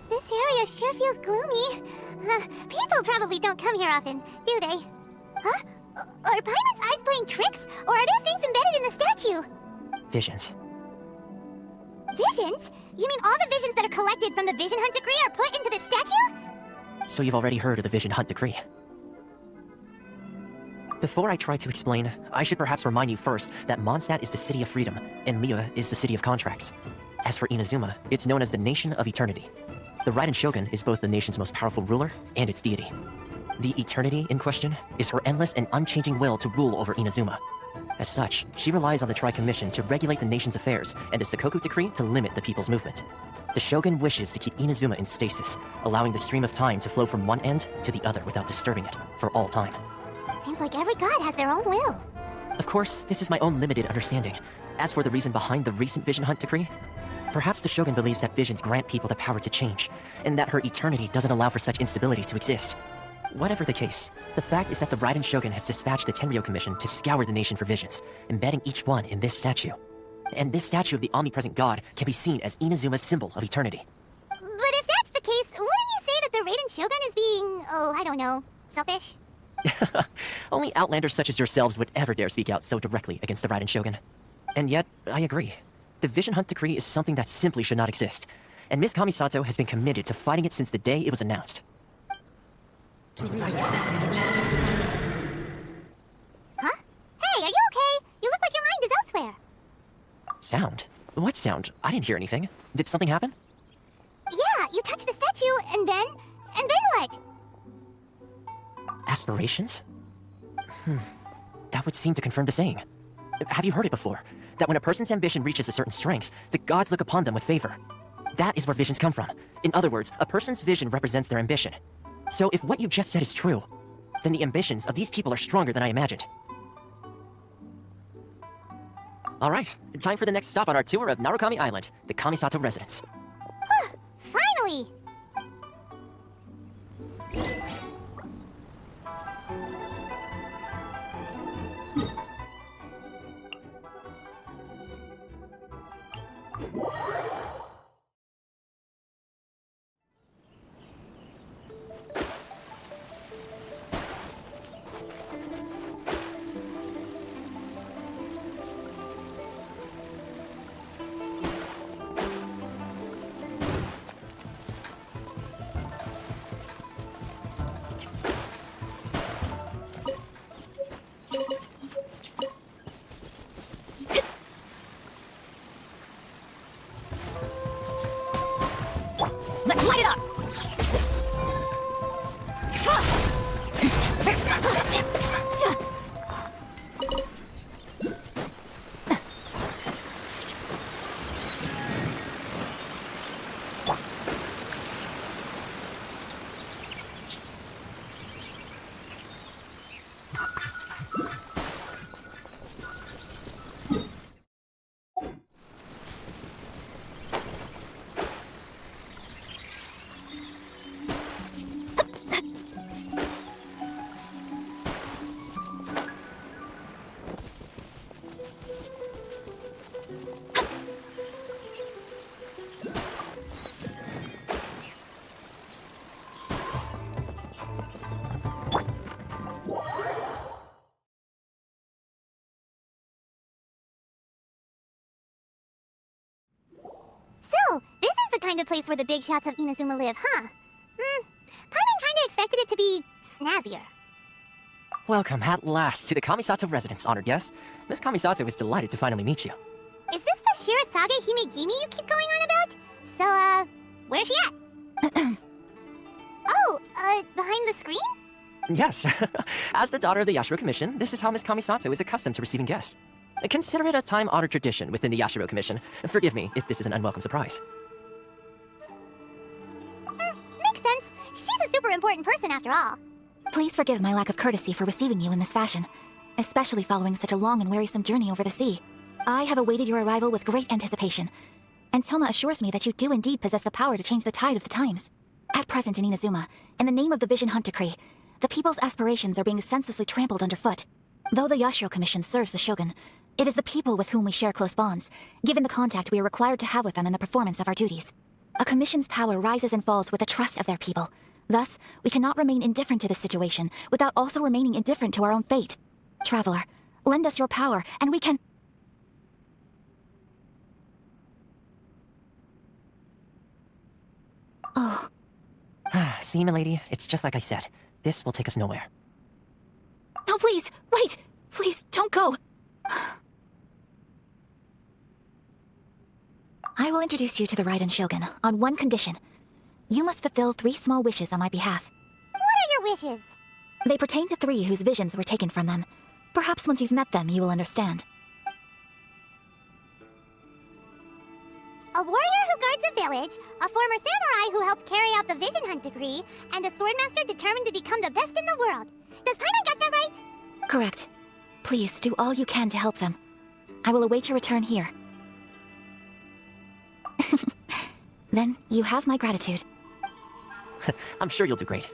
This area sure feels gloomy. People probably don't come here often, do they? Huh? Are Paimon's eyes playing tricks, or are there things embedded in the statue? Visions. Visions? You mean all the visions that are collected from the Vision Hunt Decree are put into the statue? So you've already heard of the Vision Hunt Decree. Before I try to explain, I should perhaps remind you first that Mondstadt is the City of Freedom, and Liyue is the City of Contracts. As for Inazuma, it's known as the Nation of Eternity. The Raiden Shogun is both the nation's most powerful ruler and its deity. The Eternity in question is her endless and unchanging will to rule over Inazuma. As such, she relies on the Tri-Commission to regulate the nation's affairs and the Sakoku Decree to limit the people's movement. The Shogun wishes to keep Inazuma in stasis, allowing the stream of time to flow from one end to the other without disturbing it, for all time. Seems like every god has their own will. Of course, this is my own limited understanding. As for the reason behind the recent Vision Hunt Decree, perhaps the Shogun believes that visions grant people the power to change, and that her eternity doesn't allow for such instability to exist. Whatever the case, the fact is that the Raiden Shogun has dispatched the Tenryou Commission to scour the nation for visions, embedding each one in this statue. And this statue of the omnipresent god can be seen as Inazuma's symbol of eternity. But if that's the case, wouldn't you say that the Raiden Shogun is being, I don't know, selfish? Only outlanders such as yourselves would ever dare speak out so directly against the Raiden Shogun. And yet, I agree. The Vision Hunt Decree is something that simply should not exist, and Ms. Kamisato has been committed to fighting it since the day it was announced. Huh? Hey, are you okay? You look like your mind is elsewhere. Sound? What sound? I didn't hear anything. Did something happen? Yeah, you touched the statue, and then what? Aspirations? That would seem to confirm the saying. Have you heard it before? That when a person's ambition reaches a certain strength, the gods look upon them with favor. That is where visions come from. In other words, a person's vision represents their ambition. So if what you just said is true, then the ambitions of these people are stronger than I imagined. Alright, time for the next stop on our tour of Narukami Island, the Kamisato residence. Finally! Light it up! So, this is the kind of place where the big shots of Inazuma live, huh? Paimon kinda expected it to be snazzier. Welcome at last to the Kamisato residence, honored guest. Miss Kamisato is delighted to finally meet you. Is this the Shirasage Himegimi you keep going on about? So, where's she at? Behind the screen? Yes. As the daughter of the Yashiro Commission, this is how Miss Kamisato is accustomed to receiving guests. Consider it a time-honored tradition within the Yashiro Commission. Forgive me if this is an unwelcome surprise. Makes sense. She's a super important person after all. Please forgive my lack of courtesy for receiving you in this fashion, especially following such a long and wearisome journey over the sea. I have awaited your arrival with great anticipation, and Thoma assures me that you do indeed possess the power to change the tide of the times. At present in Inazuma, in the name of the Vision Hunt Decree, the people's aspirations are being senselessly trampled underfoot. Though the Yashiro Commission serves the Shogun, it is the people with whom we share close bonds, given the contact we are required to have with them in the performance of our duties. A commission's power rises and falls with the trust of their people. Thus, we cannot remain indifferent to this situation without also remaining indifferent to our own fate. Traveler, lend us your power, and we can... Oh. See, milady, it's just like I said. This will take us nowhere. No, please, wait! Please, don't go! I will introduce you to the Raiden Shogun on one condition. You must fulfill 3 small wishes on my behalf. What are your wishes? They pertain to 3 whose visions were taken from them. Perhaps once you've met them, you will understand. A warrior who guards a village, a former samurai who helped carry out the Vision Hunt Decree, and a swordmaster determined to become the best in the world. Does Paimon get that right? Correct. Please, do all you can to help them. I will await your return here. Then, you have my gratitude. I'm sure you'll do great.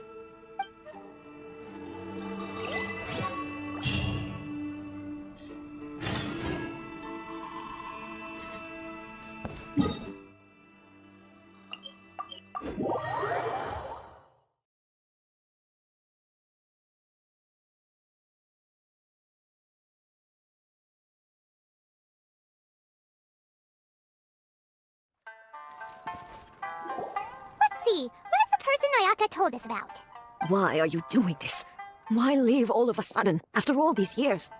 Let's see, where's the person Nayaka told us about? Why are you doing this? Why leave all of a sudden, after all these years?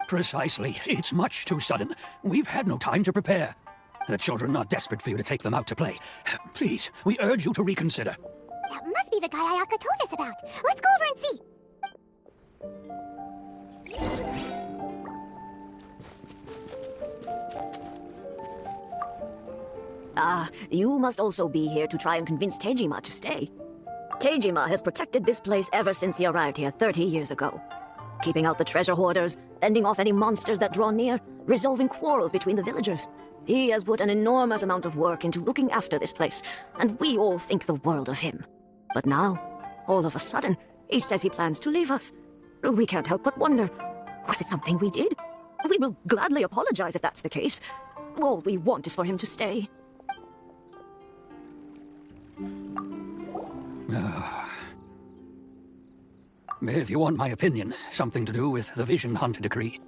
Precisely. It's much too sudden. We've had no time to prepare. The children are desperate for you to take them out to play. Please, we urge you to reconsider. That must be the guy Ayaka told us about. Let's go over and see. You must also be here to try and convince Tejima to stay. Tejima has protected this place ever since he arrived here 30 years ago. Keeping out the treasure hoarders, fending off any monsters that draw near, resolving quarrels between the villagers. He has put an enormous amount of work into looking after this place, and we all think the world of him. But now, all of a sudden, he says he plans to leave us. We can't help but wonder, was it something we did? We will gladly apologize if that's the case. All we want is for him to stay. If you want my opinion, something to do with the Vision Hunt decree.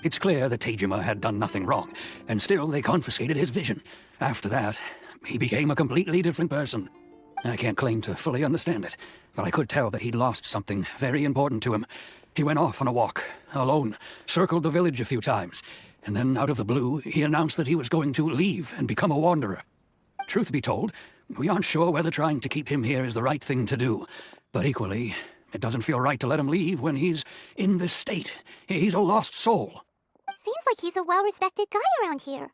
It's clear that Tejima had done nothing wrong, and still they confiscated his vision. After that, he became a completely different person. I can't claim to fully understand it, but I could tell that he'd lost something very important to him. He went off on a walk, alone, circled the village a few times, and then out of the blue, he announced that he was going to leave and become a wanderer. Truth be told, we aren't sure whether trying to keep him here is the right thing to do, but equally, it doesn't feel right to let him leave when he's in this state. He's a lost soul. Seems like he's a well-respected guy around here.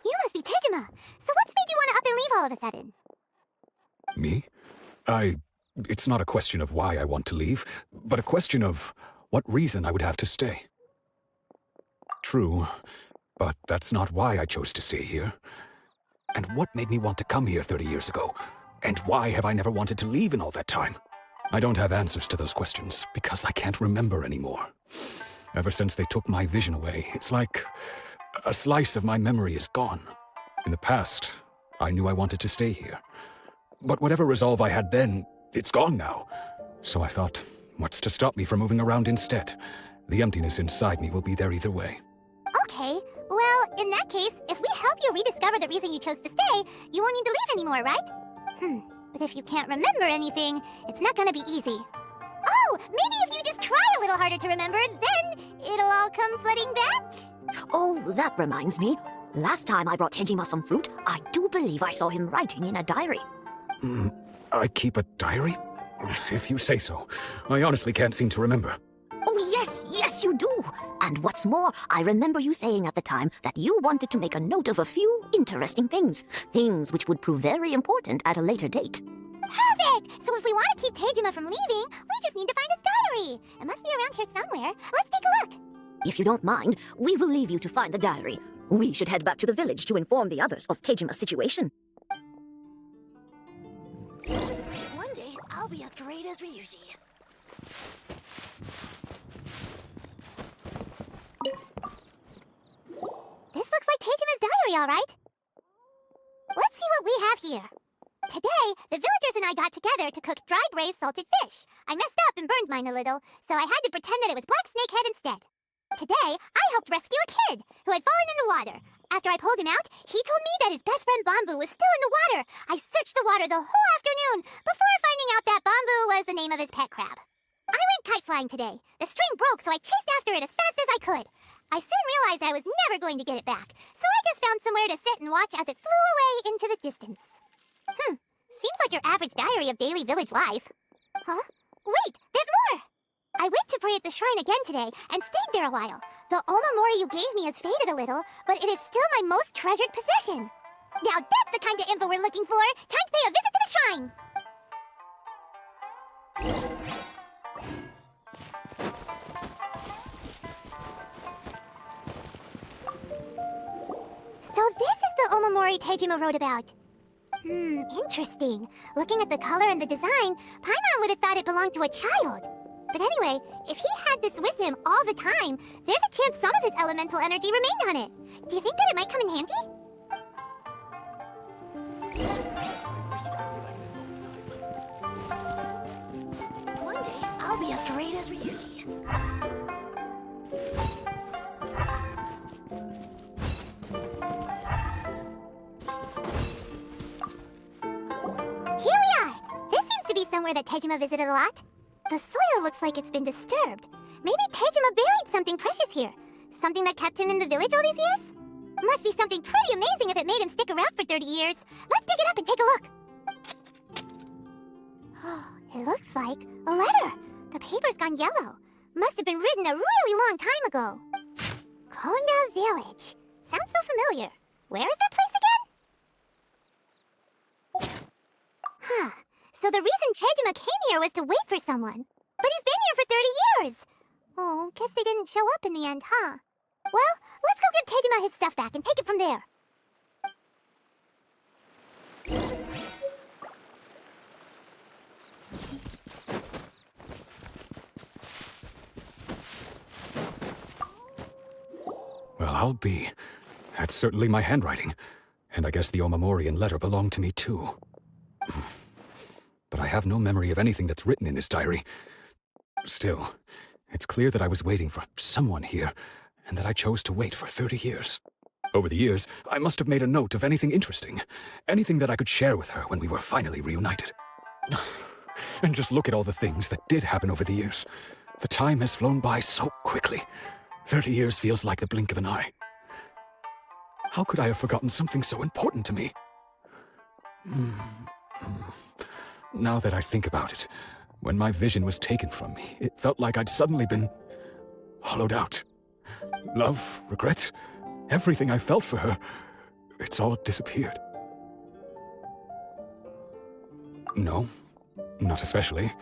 You must be Tejima. So what's made you want to up and leave all of a sudden? Me? It's not a question of why I want to leave, but a question of what reason I would have to stay. True, but that's not why I chose to stay here. And what made me want to come here 30 years ago? And why have I never wanted to leave in all that time? I don't have answers to those questions, because I can't remember anymore. Ever since they took my vision away, it's like a slice of my memory is gone. In the past, I knew I wanted to stay here. But whatever resolve I had then, it's gone now. So I thought, what's to stop me from moving around instead? The emptiness inside me will be there either way. Okay, well, in that case, if we help you rediscover the reason you chose to stay, you won't need to leave anymore, right? But if you can't remember anything, it's not gonna be easy. Oh, maybe if you just try a little harder to remember, then it'll all come flooding back? Oh, that reminds me. Last time I brought Tejima some fruit, I do believe I saw him writing in a diary. I keep a diary? If you say so. I honestly can't seem to remember. Oh, yes, you do. And what's more, I remember you saying at the time that you wanted to make a note of a few interesting things. Things which would prove very important at a later date. Perfect! So if we want to keep Tejima from leaving, we just need to find his diary. It must be around here somewhere. Let's take a look. If you don't mind, we will leave you to find the diary. We should head back to the village to inform the others of Tejima's situation. One day, I'll be as great as Ryuji. This looks like Tejima's diary, all right. Let's see what we have here. Today, the villagers and I got together to cook dry braised salted fish. I messed up and burned mine a little, so I had to pretend that it was black snakehead instead. Today, I helped rescue a kid who had fallen in the water. After I pulled him out, he told me that his best friend Bamboo was still in the water. I searched the water the whole afternoon before finding out that Bamboo was the name of his pet crab. I went kite flying today. The string broke, so I chased after it as fast as I could. I soon realized I was never going to get it back, so I just found somewhere to sit and watch as it flew away into the distance. Seems like your average diary of daily village life. Huh? Wait, there's more! I went to pray at the shrine again today and stayed there a while. The omamori you gave me has faded a little, but it is still my most treasured possession. Now that's the kind of info we're looking for. Time to pay a visit to the shrine! So this is the omamori Tejima wrote about. Interesting. Looking at the color and the design, Paimon would have thought it belonged to a child. But anyway, if he had this with him all the time, there's a chance some of his elemental energy remained on it. Do you think that it might come in handy? One day, I'll be as great as Ryuji. Here we are! This seems to be somewhere that Tejima visited a lot. The soil looks like it's been disturbed. Maybe Tejima buried something precious here. Something that kept him in the village all these years? Must be something pretty amazing if it made him stick around for 30 years. Let's dig it up and take a look. It looks like a letter. The paper's gone yellow. Must have been written a really long time ago. Konda Village. Sounds so familiar. Where is that place again? Huh. So the reason Tejima came here was to wait for someone. But he's been here for 30 years. Oh, guess they didn't show up in the end, huh? Well, let's go give Tejima his stuff back and take it from there. Well, I'll be. That's certainly my handwriting. And I guess the Omamorian letter belonged to me, too. But I have no memory of anything that's written in this diary. Still, it's clear that I was waiting for someone here, and that I chose to wait for 30 years. Over the years, I must have made a note of anything interesting, anything that I could share with her when we were finally reunited. And just look at all the things that did happen over the years. The time has flown by so quickly. 30 years feels like the blink of an eye. How could I have forgotten something so important to me? Now that I think about it, when my vision was taken from me, it felt like I'd suddenly been hollowed out. Love, regret, everything I felt for her, it's all disappeared. No, not especially.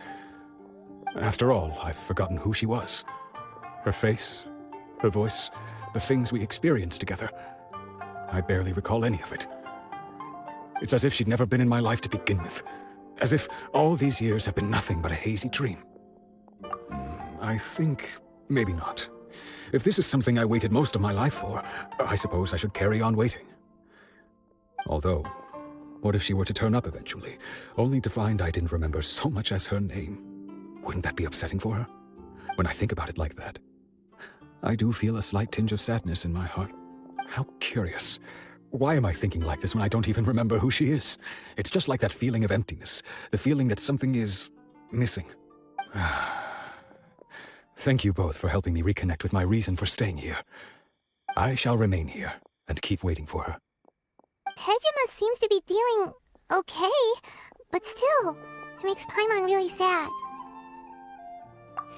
After all, I've forgotten who she was. Her face, her voice, the things we experienced together. I barely recall any of it. It's as if she'd never been in my life to begin with. As if all these years have been nothing but a hazy dream. I think maybe not. If this is something I waited most of my life for, I suppose I should carry on waiting. Although, what if she were to turn up eventually, only to find I didn't remember so much as her name? Wouldn't that be upsetting for her? When I think about it like that, I do feel a slight tinge of sadness in my heart. How curious. Why am I thinking like this when I don't even remember who she is? It's just like that feeling of emptiness, the feeling that something is missing. Thank you both for helping me reconnect with my reason for staying here. I shall remain here and keep waiting for her. Tejima seems to be dealing okay, but still, it makes Paimon really sad.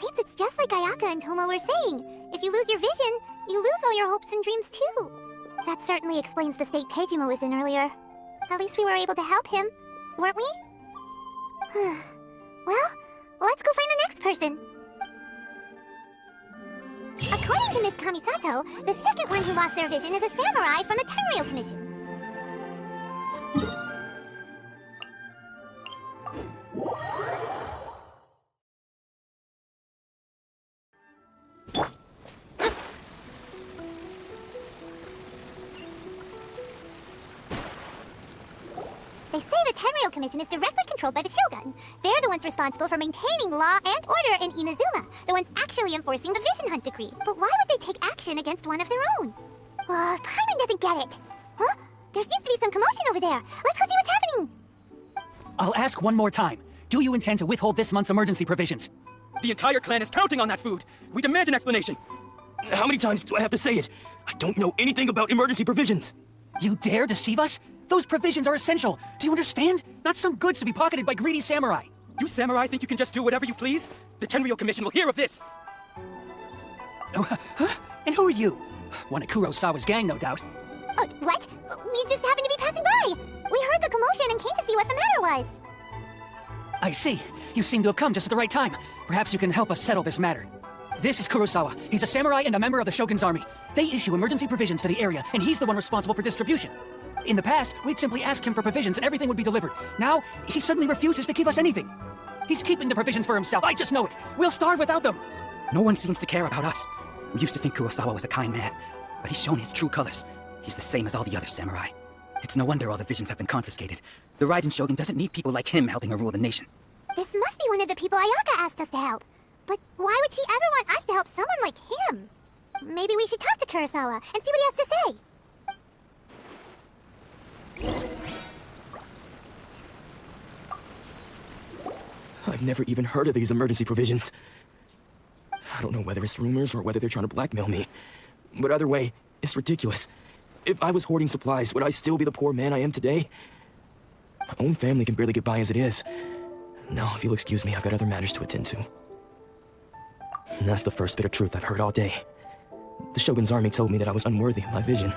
Seems it's just like Ayaka and Thoma were saying. If you lose your vision, you lose all your hopes and dreams too. That certainly explains the state Tejima was in earlier. At least we were able to help him, weren't we? Well, let's go find the next person. According to Miss Kamisato, the second one who lost their vision is a samurai from the Tenryou Commission. They say the Tenryou Commission is directly controlled by the Shogun. They're the ones responsible for maintaining law and order in Inazuma, the ones actually enforcing the Vision Hunt decree. But why would they take action against one of their own? Paimon doesn't get it. Huh? There seems to be some commotion over there. Let's go see what's happening. I'll ask one more time. Do you intend to withhold this month's emergency provisions? The entire clan is counting on that food. We demand an explanation. How many times do I have to say it? I don't know anything about emergency provisions. You dare deceive us? Those provisions are essential. Do you understand? Not some goods to be pocketed by greedy samurai. You samurai think you can just do whatever you please? The Tenryou Commission will hear of this. Huh? And who are you? One of Kurosawa's gang, no doubt. What? We just happened to be passing by. We heard the commotion and came to see what the matter was. I see. You seem to have come just at the right time. Perhaps you can help us settle this matter. This is Kurosawa. He's a samurai and a member of the Shogun's army. They issue emergency provisions to the area, and he's the one responsible for distribution. In the past, we'd simply ask him for provisions and everything would be delivered. Now, he suddenly refuses to give us anything. He's keeping the provisions for himself. I just know it. We'll starve without them. No one seems to care about us. We used to think Kurosawa was a kind man, but he's shown his true colors. He's the same as all the other samurai. It's no wonder all the visions have been confiscated. The Raiden Shogun doesn't need people like him helping her rule the nation. This must be one of the people Ayaka asked us to help. But why would she ever want us to help someone like him? Maybe we should talk to Kurosawa and see what he has to say. I've never even heard of these emergency provisions. I don't know whether it's rumors or whether they're trying to blackmail me. But either way, it's ridiculous. If I was hoarding supplies, would I still be the poor man I am today? My own family can barely get by as it is. Now, if you'll excuse me, I've got other matters to attend to. And that's the first bit of truth I've heard all day. The Shogun's army told me that I was unworthy of my vision,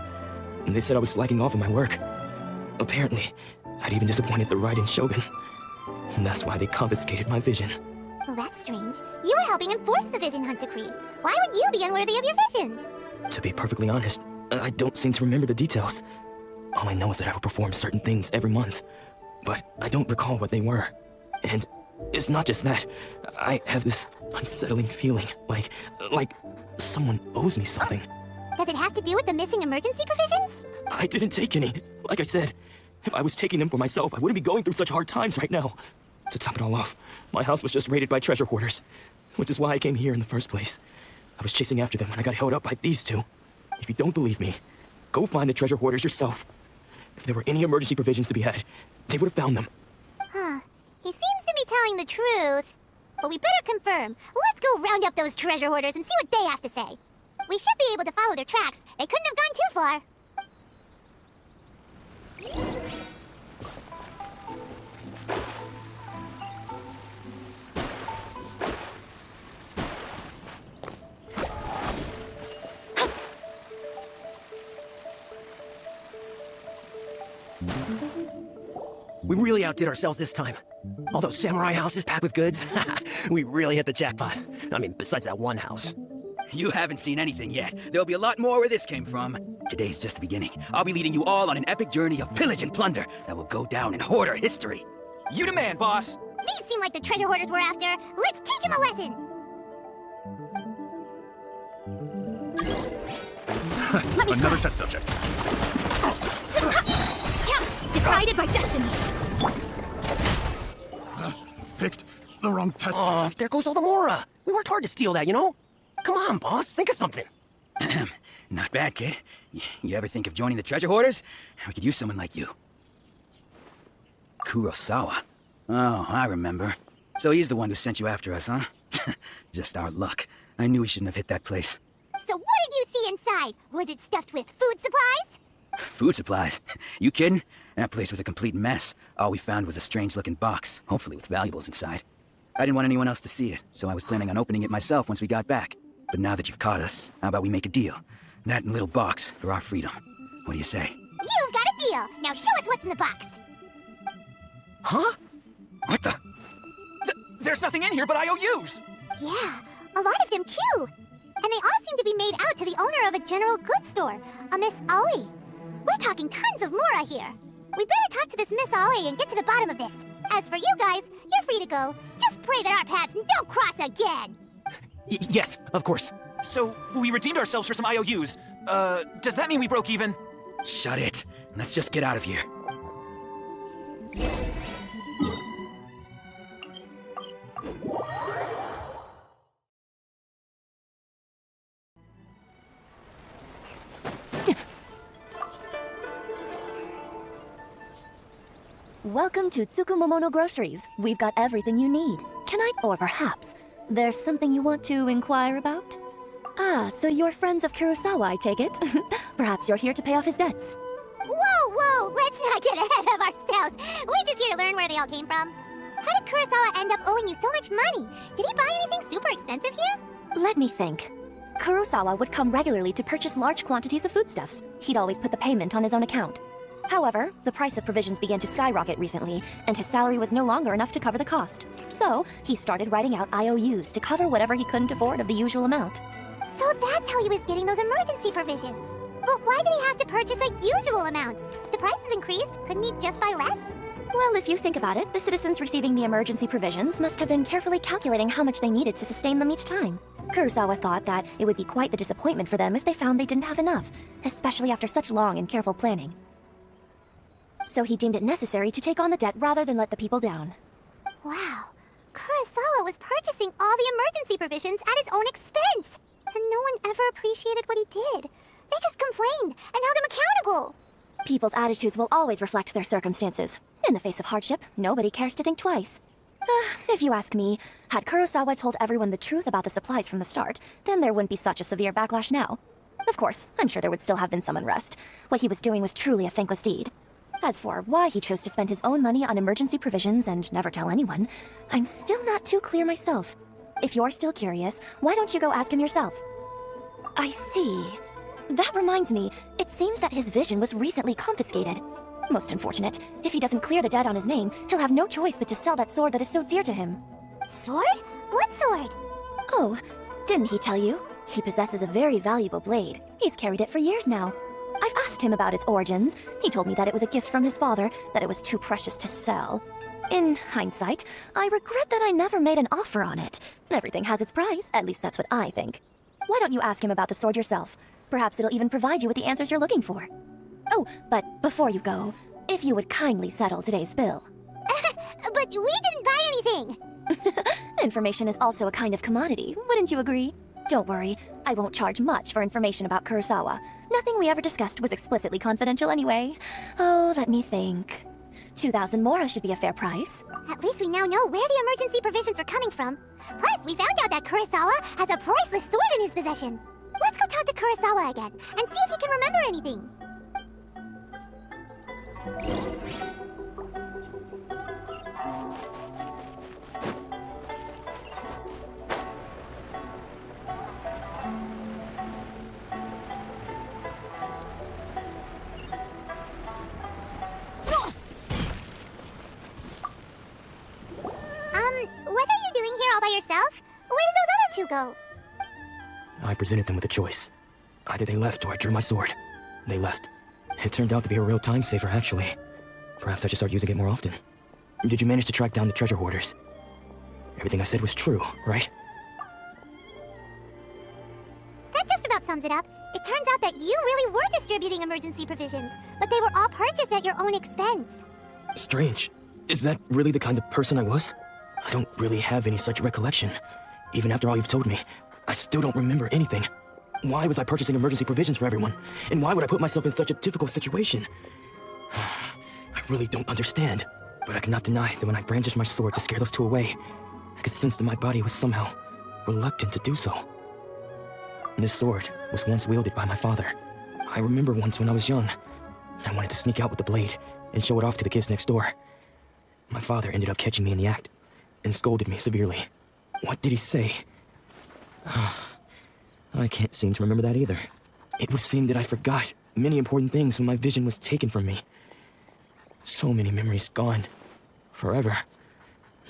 and they said I was slacking off in my work. Apparently, I'd even disappointed the Raiden Shogun, and that's why they confiscated my vision. Well, that's strange. You were helping enforce the Vision Hunt Decree. Why would you be unworthy of your vision? To be perfectly honest, I don't seem to remember the details. All I know is that I would perform certain things every month, but I don't recall what they were. And it's not just that. I have this unsettling feeling, like someone owes me something. Does it have to do with the missing emergency provisions? I didn't take any. Like I said, if I was taking them for myself, I wouldn't be going through such hard times right now. To top it all off, my house was just raided by treasure hoarders, which is why I came here in the first place. I was chasing after them when I got held up by these two. If you don't believe me, go find the treasure hoarders yourself. If there were any emergency provisions to be had, they would have found them. Huh. He seems to be telling the truth. But we better confirm. Let's go round up those treasure hoarders and see what they have to say. We should be able to follow their tracks. They couldn't have gone too far. We really outdid ourselves this time. All those samurai houses packed with goods, we really hit the jackpot. I mean, besides that one house. You haven't seen anything yet. There'll be a lot more where this came from. Today's just the beginning. I'll be leading you all on an epic journey of pillage and plunder that will go down in hoarder history. You demand, boss! These seem like the treasure hoarders we're after. Let's teach them a lesson! Another test subject. Decided by destiny. Picked the wrong test. Oh, there goes all the Mora. We worked hard to steal that, you know? Come on, boss, think of something. Not bad, kid. You ever think of joining the treasure hoarders? We could use someone like you. Kurosawa. Oh, I remember. So he's the one who sent you after us, huh? Just our luck. I knew we shouldn't have hit that place. So what did you see inside? Was it stuffed with food supplies? Food supplies? You kidding? That place was a complete mess. All we found was a strange-looking box, hopefully with valuables inside. I didn't want anyone else to see it, so I was planning on opening it myself once we got back. But now that you've caught us, how about we make a deal? That and little box for our freedom. What do you say? You've got a deal! Now show us what's in the box! Huh? What the? There's nothing in here but IOUs! Yeah, a lot of them too! And they all seem to be made out to the owner of a general goods store, a Miss Aoi. We're talking tons of Mora here. We better talk to this Miss Aoi and get to the bottom of this. As for you guys, you're free to go. Just pray that our paths don't cross again! Yes, of course. So, we redeemed ourselves for some IOUs. Does that mean we broke even? Shut it. Let's just get out of here. Welcome to Tsukumomono Groceries. We've got everything you need. Can I, or perhaps, there's something you want to inquire about? Ah, so you're friends of Kurosawa, I take it? Perhaps you're here to pay off his debts. Whoa! Let's not get ahead of ourselves. We're just here to learn where they all came from. How did Kurosawa end up owing you so much money? Did he buy anything super expensive here? Let me think. Kurosawa would come regularly to purchase large quantities of foodstuffs. He'd always put the payment on his own account. However, the price of provisions began to skyrocket recently, and his salary was no longer enough to cover the cost. So, he started writing out IOUs to cover whatever he couldn't afford of the usual amount. So that's how he was getting those emergency provisions. But why did he have to purchase a usual amount? If the prices increased, couldn't he just buy less? Well, if you think about it, the citizens receiving the emergency provisions must have been carefully calculating how much they needed to sustain them each time. Kurosawa thought that it would be quite the disappointment for them if they found they didn't have enough, especially after such long and careful planning. So he deemed it necessary to take on the debt rather than let the people down. Wow. Kurosawa was purchasing all the emergency provisions at his own expense. And no one ever appreciated what he did. They just complained and held him accountable. People's attitudes will always reflect their circumstances. In the face of hardship, nobody cares to think twice. If you ask me, had Kurosawa told everyone the truth about the supplies from the start, then there wouldn't be such a severe backlash now. Of course, I'm sure there would still have been some unrest. What he was doing was truly a thankless deed. As for why he chose to spend his own money on emergency provisions and never tell anyone, I'm still not too clear myself. If you're still curious, why don't you go ask him yourself? I see. That reminds me, it seems that his vision was recently confiscated. Most unfortunate. If he doesn't clear the debt on his name, he'll have no choice but to sell that sword that is so dear to him. Sword? What sword? Oh, didn't he tell you? He possesses a very valuable blade. He's carried it for years now. I've asked him about its origins. He told me that it was a gift from his father, that it was too precious to sell. In hindsight, I regret that I never made an offer on it. Everything has its price, at least that's what I think. Why don't you ask him about the sword yourself? Perhaps it'll even provide you with the answers you're looking for. Oh, but before you go, if you would kindly settle today's bill. But we didn't buy anything! Information is also a kind of commodity, wouldn't you agree? Don't worry, I won't charge much for information about Kurosawa. Nothing we ever discussed was explicitly confidential anyway. Oh, let me think. 2,000 mora should be a fair price. At least we now know where the emergency provisions are coming from. Plus, we found out that Kurosawa has a priceless sword in his possession. Let's go talk to Kurosawa again, and see if he can remember anything. What are you doing here all by yourself? Where did those other two go? I presented them with a choice. Either they left or I drew my sword. They left. It turned out to be a real time saver, actually. Perhaps I should start using it more often. Did you manage to track down the treasure hoarders? Everything I said was true, right? That just about sums it up. It turns out that you really were distributing emergency provisions, but they were all purchased at your own expense. Strange. Is that really the kind of person I was? I don't really have any such recollection. Even after all you've told me, I still don't remember anything. Why was I purchasing emergency provisions for everyone? And why would I put myself in such a difficult situation? I really don't understand. But I cannot deny that when I brandished my sword to scare those two away, I could sense that my body was somehow reluctant to do so. This sword was once wielded by my father. I remember once when I was young, I wanted to sneak out with the blade and show it off to the kids next door. My father ended up catching me in the act and scolded me severely. What did he say? I can't seem to remember that either. It would seem that I forgot many important things when my vision was taken from me. So many memories gone. Forever.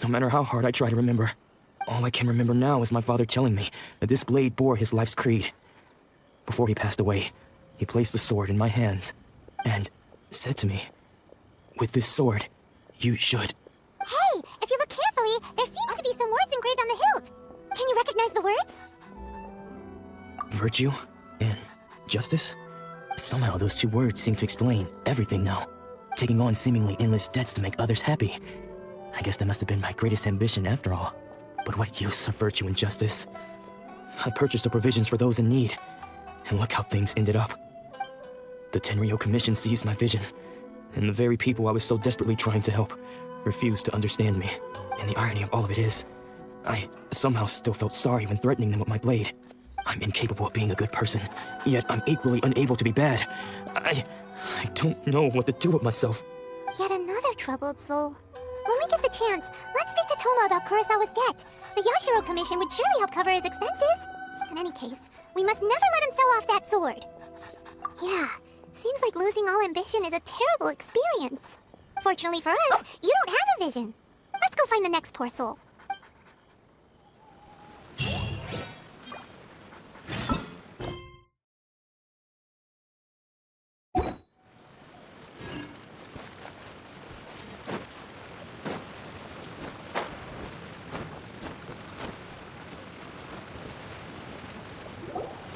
No matter how hard I try to remember, all I can remember now is my father telling me that this blade bore his life's creed. Before he passed away, he placed the sword in my hands and said to me, "With this sword, you should..." Hey, if you look carefully, there seems to be some words engraved on the hilt. Can you recognize the words? Virtue and justice? Somehow those two words seem to explain everything now. Taking on seemingly endless debts to make others happy. I guess that must have been my greatest ambition after all. But what use of virtue and justice? I purchased the provisions for those in need, and look how things ended up. The Tenryou Commission seized my vision, and the very people I was so desperately trying to help refused to understand me. And the irony of all of it is, I somehow still felt sorry when threatening them with my blade. I'm incapable of being a good person, yet I'm equally unable to be bad. I don't know what to do with myself. Yet another troubled soul. When we get the chance, let's speak to Thoma about Kurosawa's debt. The Yashiro Commission would surely help cover his expenses. In any case, we must never let him sell off that sword. Yeah, seems like losing all ambition is a terrible experience. Fortunately for us, you don't have a vision. Let's go find the next poor soul.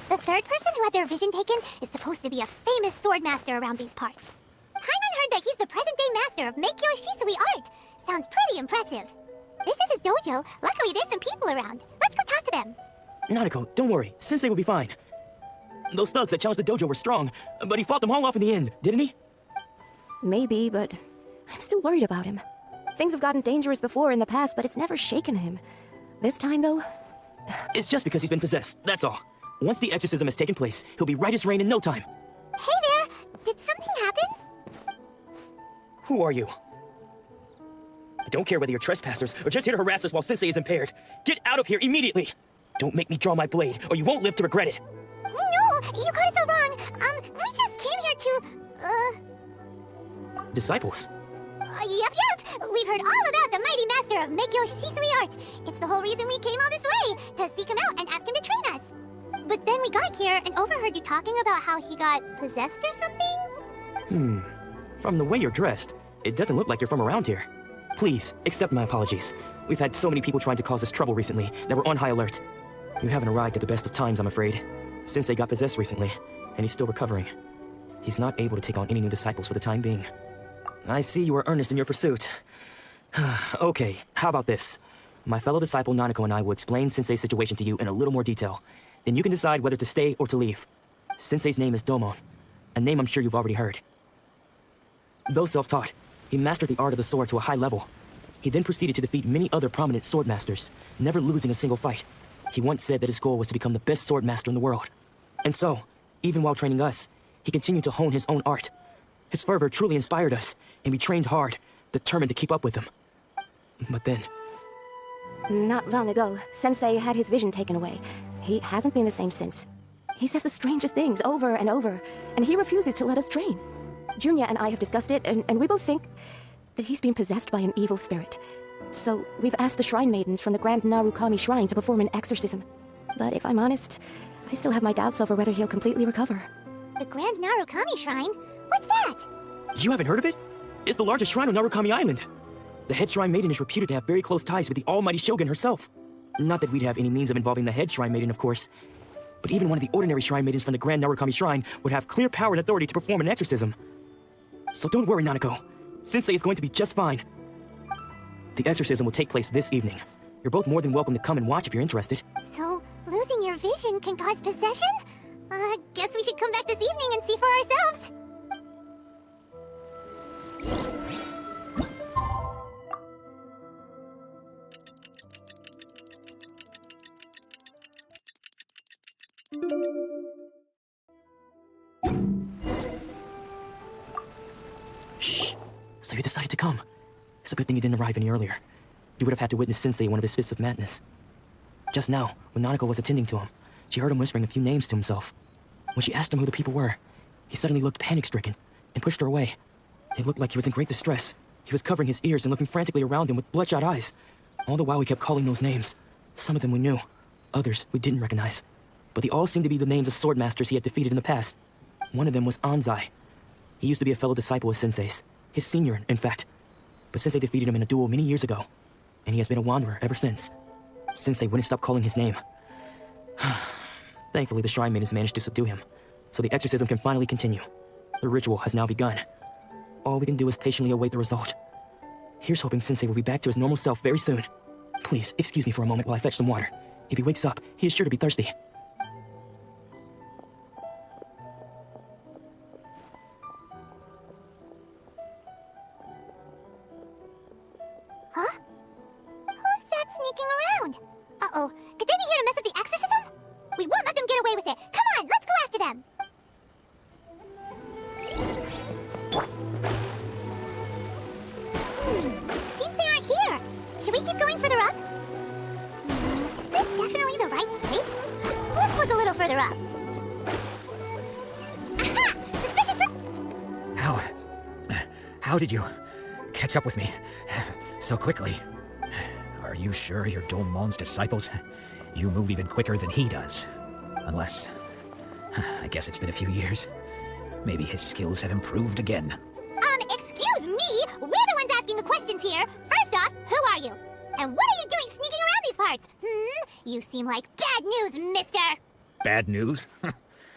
The third person who had their vision taken is supposed to be a famous sword master around these parts. Paimon heard that he's the present-day master of Meikyo Shisui art. Sounds pretty impressive. This is his dojo. Luckily, there's some people around. Let's go talk to them. Nanako, don't worry. Sensei will be fine. Those thugs that challenged the dojo were strong, but he fought them all off in the end, didn't he? Maybe, but I'm still worried about him. Things have gotten dangerous before in the past, but it's never shaken him. This time, though... It's just because he's been possessed, that's all. Once the exorcism has taken place, he'll be right as rain in no time. Hey there! Did something happen? Who are you? don't care whether you're trespassers or just here to harass us while Sensei is impaired. Get out of here immediately! Don't make me draw my blade, or you won't live to regret it. No, you got it so wrong. We just came here to, Disciples? Yep. We've heard all about the mighty master of Meikyo Shisui art. It's the whole reason we came all this way, to seek him out and ask him to train us. But then we got here and overheard you talking about how he got possessed or something? From the way you're dressed, it doesn't look like you're from around here. Please, accept my apologies. We've had so many people trying to cause us trouble recently that we're on high alert. You haven't arrived at the best of times, I'm afraid. Sensei got possessed recently, and he's still recovering. He's not able to take on any new disciples for the time being. I see you are earnest in your pursuit. Okay, how about this? My fellow disciple Nanako and I will explain Sensei's situation to you in a little more detail. Then you can decide whether to stay or to leave. Sensei's name is Domon, a name I'm sure you've already heard. Though self-taught, he mastered the art of the sword to a high level. He then proceeded to defeat many other prominent sword masters, never losing a single fight. He once said that his goal was to become the best sword master in the world. And so, even while training us, he continued to hone his own art. His fervor truly inspired us, and we trained hard, determined to keep up with him. But then... Not long ago, Sensei had his vision taken away. He hasn't been the same since. He says the strangest things over and over, and he refuses to let us train. Junya and I have discussed it, and we both think that he's been possessed by an evil spirit. So we've asked the Shrine Maidens from the Grand Narukami Shrine to perform an exorcism. But if I'm honest, I still have my doubts over whether he'll completely recover. The Grand Narukami Shrine? What's that? You haven't heard of it? It's the largest shrine on Narukami Island. The head Shrine Maiden is reputed to have very close ties with the almighty Shogun herself. Not that we'd have any means of involving the head Shrine Maiden, of course. But even one of the ordinary Shrine Maidens from the Grand Narukami Shrine would have clear power and authority to perform an exorcism. So don't worry, Nanako. Sensei is going to be just fine. The exorcism will take place this evening. You're both more than welcome to come and watch if you're interested. So, losing your vision can cause possession? Guess we should come back this evening and see for ourselves. Shh. So you decided to come. It's a good thing you didn't arrive any earlier. You would have had to witness Sensei in one of his fits of madness. Just now, when Nanako was attending to him, she heard him whispering a few names to himself. When she asked him who the people were, he suddenly looked panic-stricken and pushed her away. It looked like he was in great distress. He was covering his ears and looking frantically around him with bloodshot eyes. All the while he kept calling those names. Some of them we knew, others we didn't recognize. But they all seemed to be the names of sword masters he had defeated in the past. One of them was Anzai. He used to be a fellow disciple of Sensei's. His senior, in fact. But Sensei defeated him in a duel many years ago, and he has been a wanderer ever since. Sensei wouldn't stop calling his name. Thankfully, the Shrine Maidens managed to subdue him, so the exorcism can finally continue. The ritual has now begun. All we can do is patiently await the result. Here's hoping Sensei will be back to his normal self very soon. Please, excuse me for a moment while I fetch some water. If he wakes up, he is sure to be thirsty. Huh? Who's that sneaking around? Uh-oh, could they be here to mess up the exorcism? We won't let them get away with it. Come on, let's go after them. Seems they aren't here. Should we keep going further up? Is this definitely the right place? Let's look a little further up. Aha! Suspicious How did you catch up with me so quickly? Are you sure you're Domon's disciples? You move even quicker than he does. Unless... I guess it's been a few years. Maybe his skills have improved again. Excuse me? We're the ones asking the questions here. First off, who are you? And what are you doing sneaking around these parts? You seem like bad news, mister! Bad news?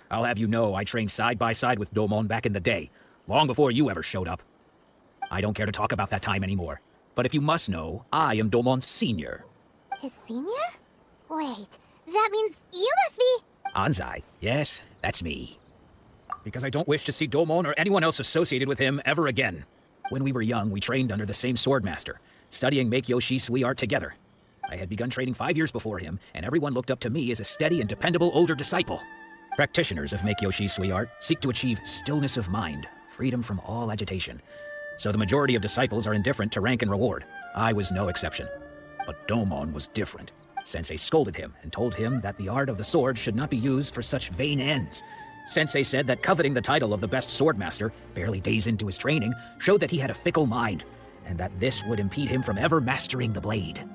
I'll have you know I trained side by side with Domon back in the day, long before you ever showed up. I don't care to talk about that time anymore. But if you must know, I am Domon's senior. His senior? Wait, that means you must be... Anzai, yes, that's me. Because I don't wish to see Domon or anyone else associated with him ever again. When we were young, we trained under the same swordmaster, studying Meikyo Shisui art together. I had begun training 5 years before him, and everyone looked up to me as a steady and dependable older disciple. Practitioners of Meikyo Shisui art seek to achieve stillness of mind, freedom from all agitation. so the majority of disciples are indifferent to rank and reward. I was no exception. But Domon was different. Sensei scolded him and told him that the art of the sword should not be used for such vain ends. Sensei said that coveting the title of the best swordmaster, barely days into his training, showed that he had a fickle mind, and that this would impede him from ever mastering the blade.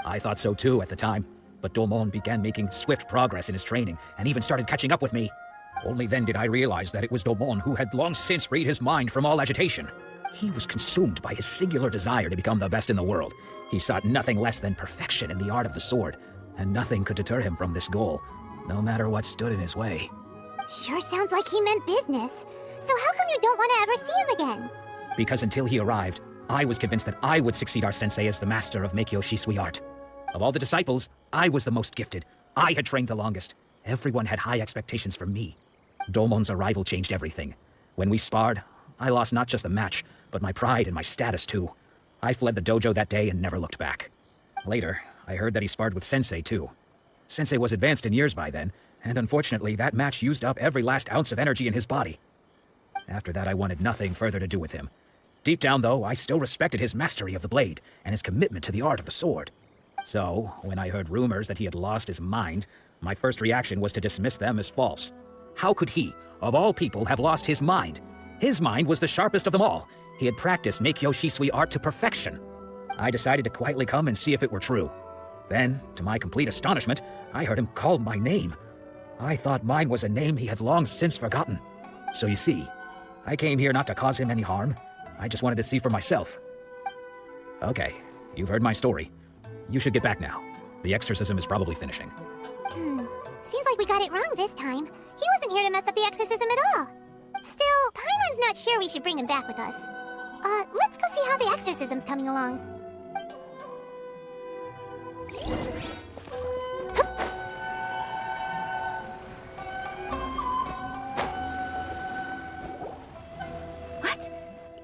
I thought so too at the time, but Domon began making swift progress in his training, and even started catching up with me. Only then did I realize that it was Domon who had long since freed his mind from all agitation. He was consumed by his singular desire to become the best in the world. He sought nothing less than perfection in the art of the sword, and nothing could deter him from this goal, no matter what stood in his way. Sure sounds like he meant business. So how come you don't want to ever see him again? Because until he arrived, I was convinced that I would succeed our sensei as the master of Meikyo Shisui art. Of all the disciples, I was the most gifted. I had trained the longest. Everyone had high expectations from me. Domon's arrival changed everything. When we sparred, I lost not just the match, but my pride and my status too. I fled the dojo that day and never looked back. Later, I heard that he sparred with Sensei too. Sensei was advanced in years by then, and unfortunately that match used up every last ounce of energy in his body. After that I wanted nothing further to do with him. Deep down though, I still respected his mastery of the blade, and his commitment to the art of the sword. So, when I heard rumors that he had lost his mind, my first reaction was to dismiss them as false. How could he, of all people, have lost his mind? His mind was the sharpest of them all. He had practiced Meikyo Shisui art to perfection. I decided to quietly come and see if it were true. Then, to my complete astonishment, I heard him call my name. I thought mine was a name he had long since forgotten. So you see, I came here not to cause him any harm. I just wanted to see for myself. Okay, you've heard my story. You should get back now. The exorcism is probably finishing. Seems like we got it wrong this time. He wasn't here to mess up the exorcism at all. Still, Paimon's not sure we should bring him back with us. Let's go see how the exorcism's coming along. What?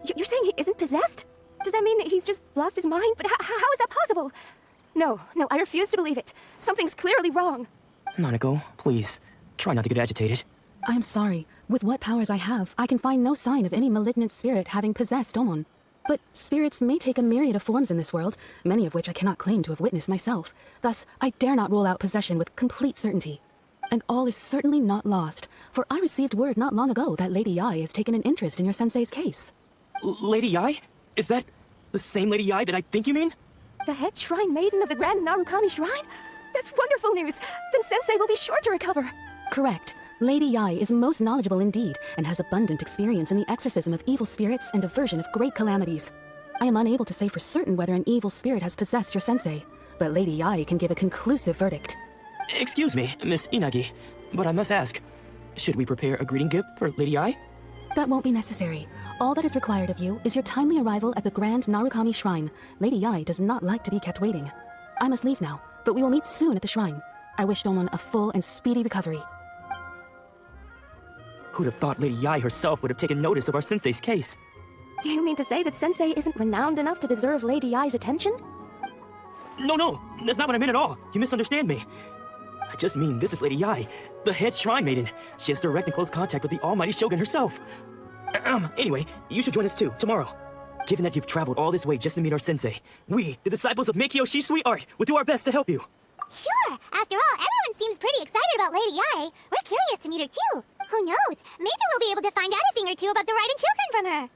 You're saying he isn't possessed? Does that mean he's just lost his mind? But how is that possible? No, I refuse to believe it. Something's clearly wrong. Nanako, please, try not to get agitated. I'm sorry. With what powers I have, I can find no sign of any malignant spirit having possessed Domon. But spirits may take a myriad of forms in this world, many of which I cannot claim to have witnessed myself. Thus, I dare not rule out possession with complete certainty. And all is certainly not lost, for I received word not long ago that Lady Yae has taken an interest in your sensei's case. Lady Yae? Is that the same Lady Yae that I think you mean? The head shrine maiden of the Grand Narukami Shrine? That's wonderful news! Then Sensei will be sure to recover! Correct. Lady Yae is most knowledgeable indeed, and has abundant experience in the exorcism of evil spirits and aversion of great calamities. I am unable to say for certain whether an evil spirit has possessed your sensei, but Lady Yae can give a conclusive verdict. Excuse me, Miss Inagi, but I must ask, should we prepare a greeting gift for Lady Yae? That won't be necessary. All that is required of you is your timely arrival at the Grand Narukami Shrine. Lady Yae does not like to be kept waiting. I must leave now, but we will meet soon at the shrine. I wish Domon a full and speedy recovery. Who'd have thought Lady Yae herself would have taken notice of our sensei's case? Do you mean to say that Sensei isn't renowned enough to deserve Lady Yae's attention? No, that's not what I meant at all. You misunderstand me. I just mean this is Lady Yae, the head shrine maiden. She has direct and close contact with the almighty Shogun herself. Anyway, you should join us too, tomorrow. Given that you've traveled all this way just to meet our sensei, we, the disciples of Meikyo Shisui art, will do our best to help you. Sure! After all, everyone seems pretty excited about Lady Yae. We're curious to meet her too. Who knows? Maybe we'll be able to find out a thing or two about the Raiden Shogun from her.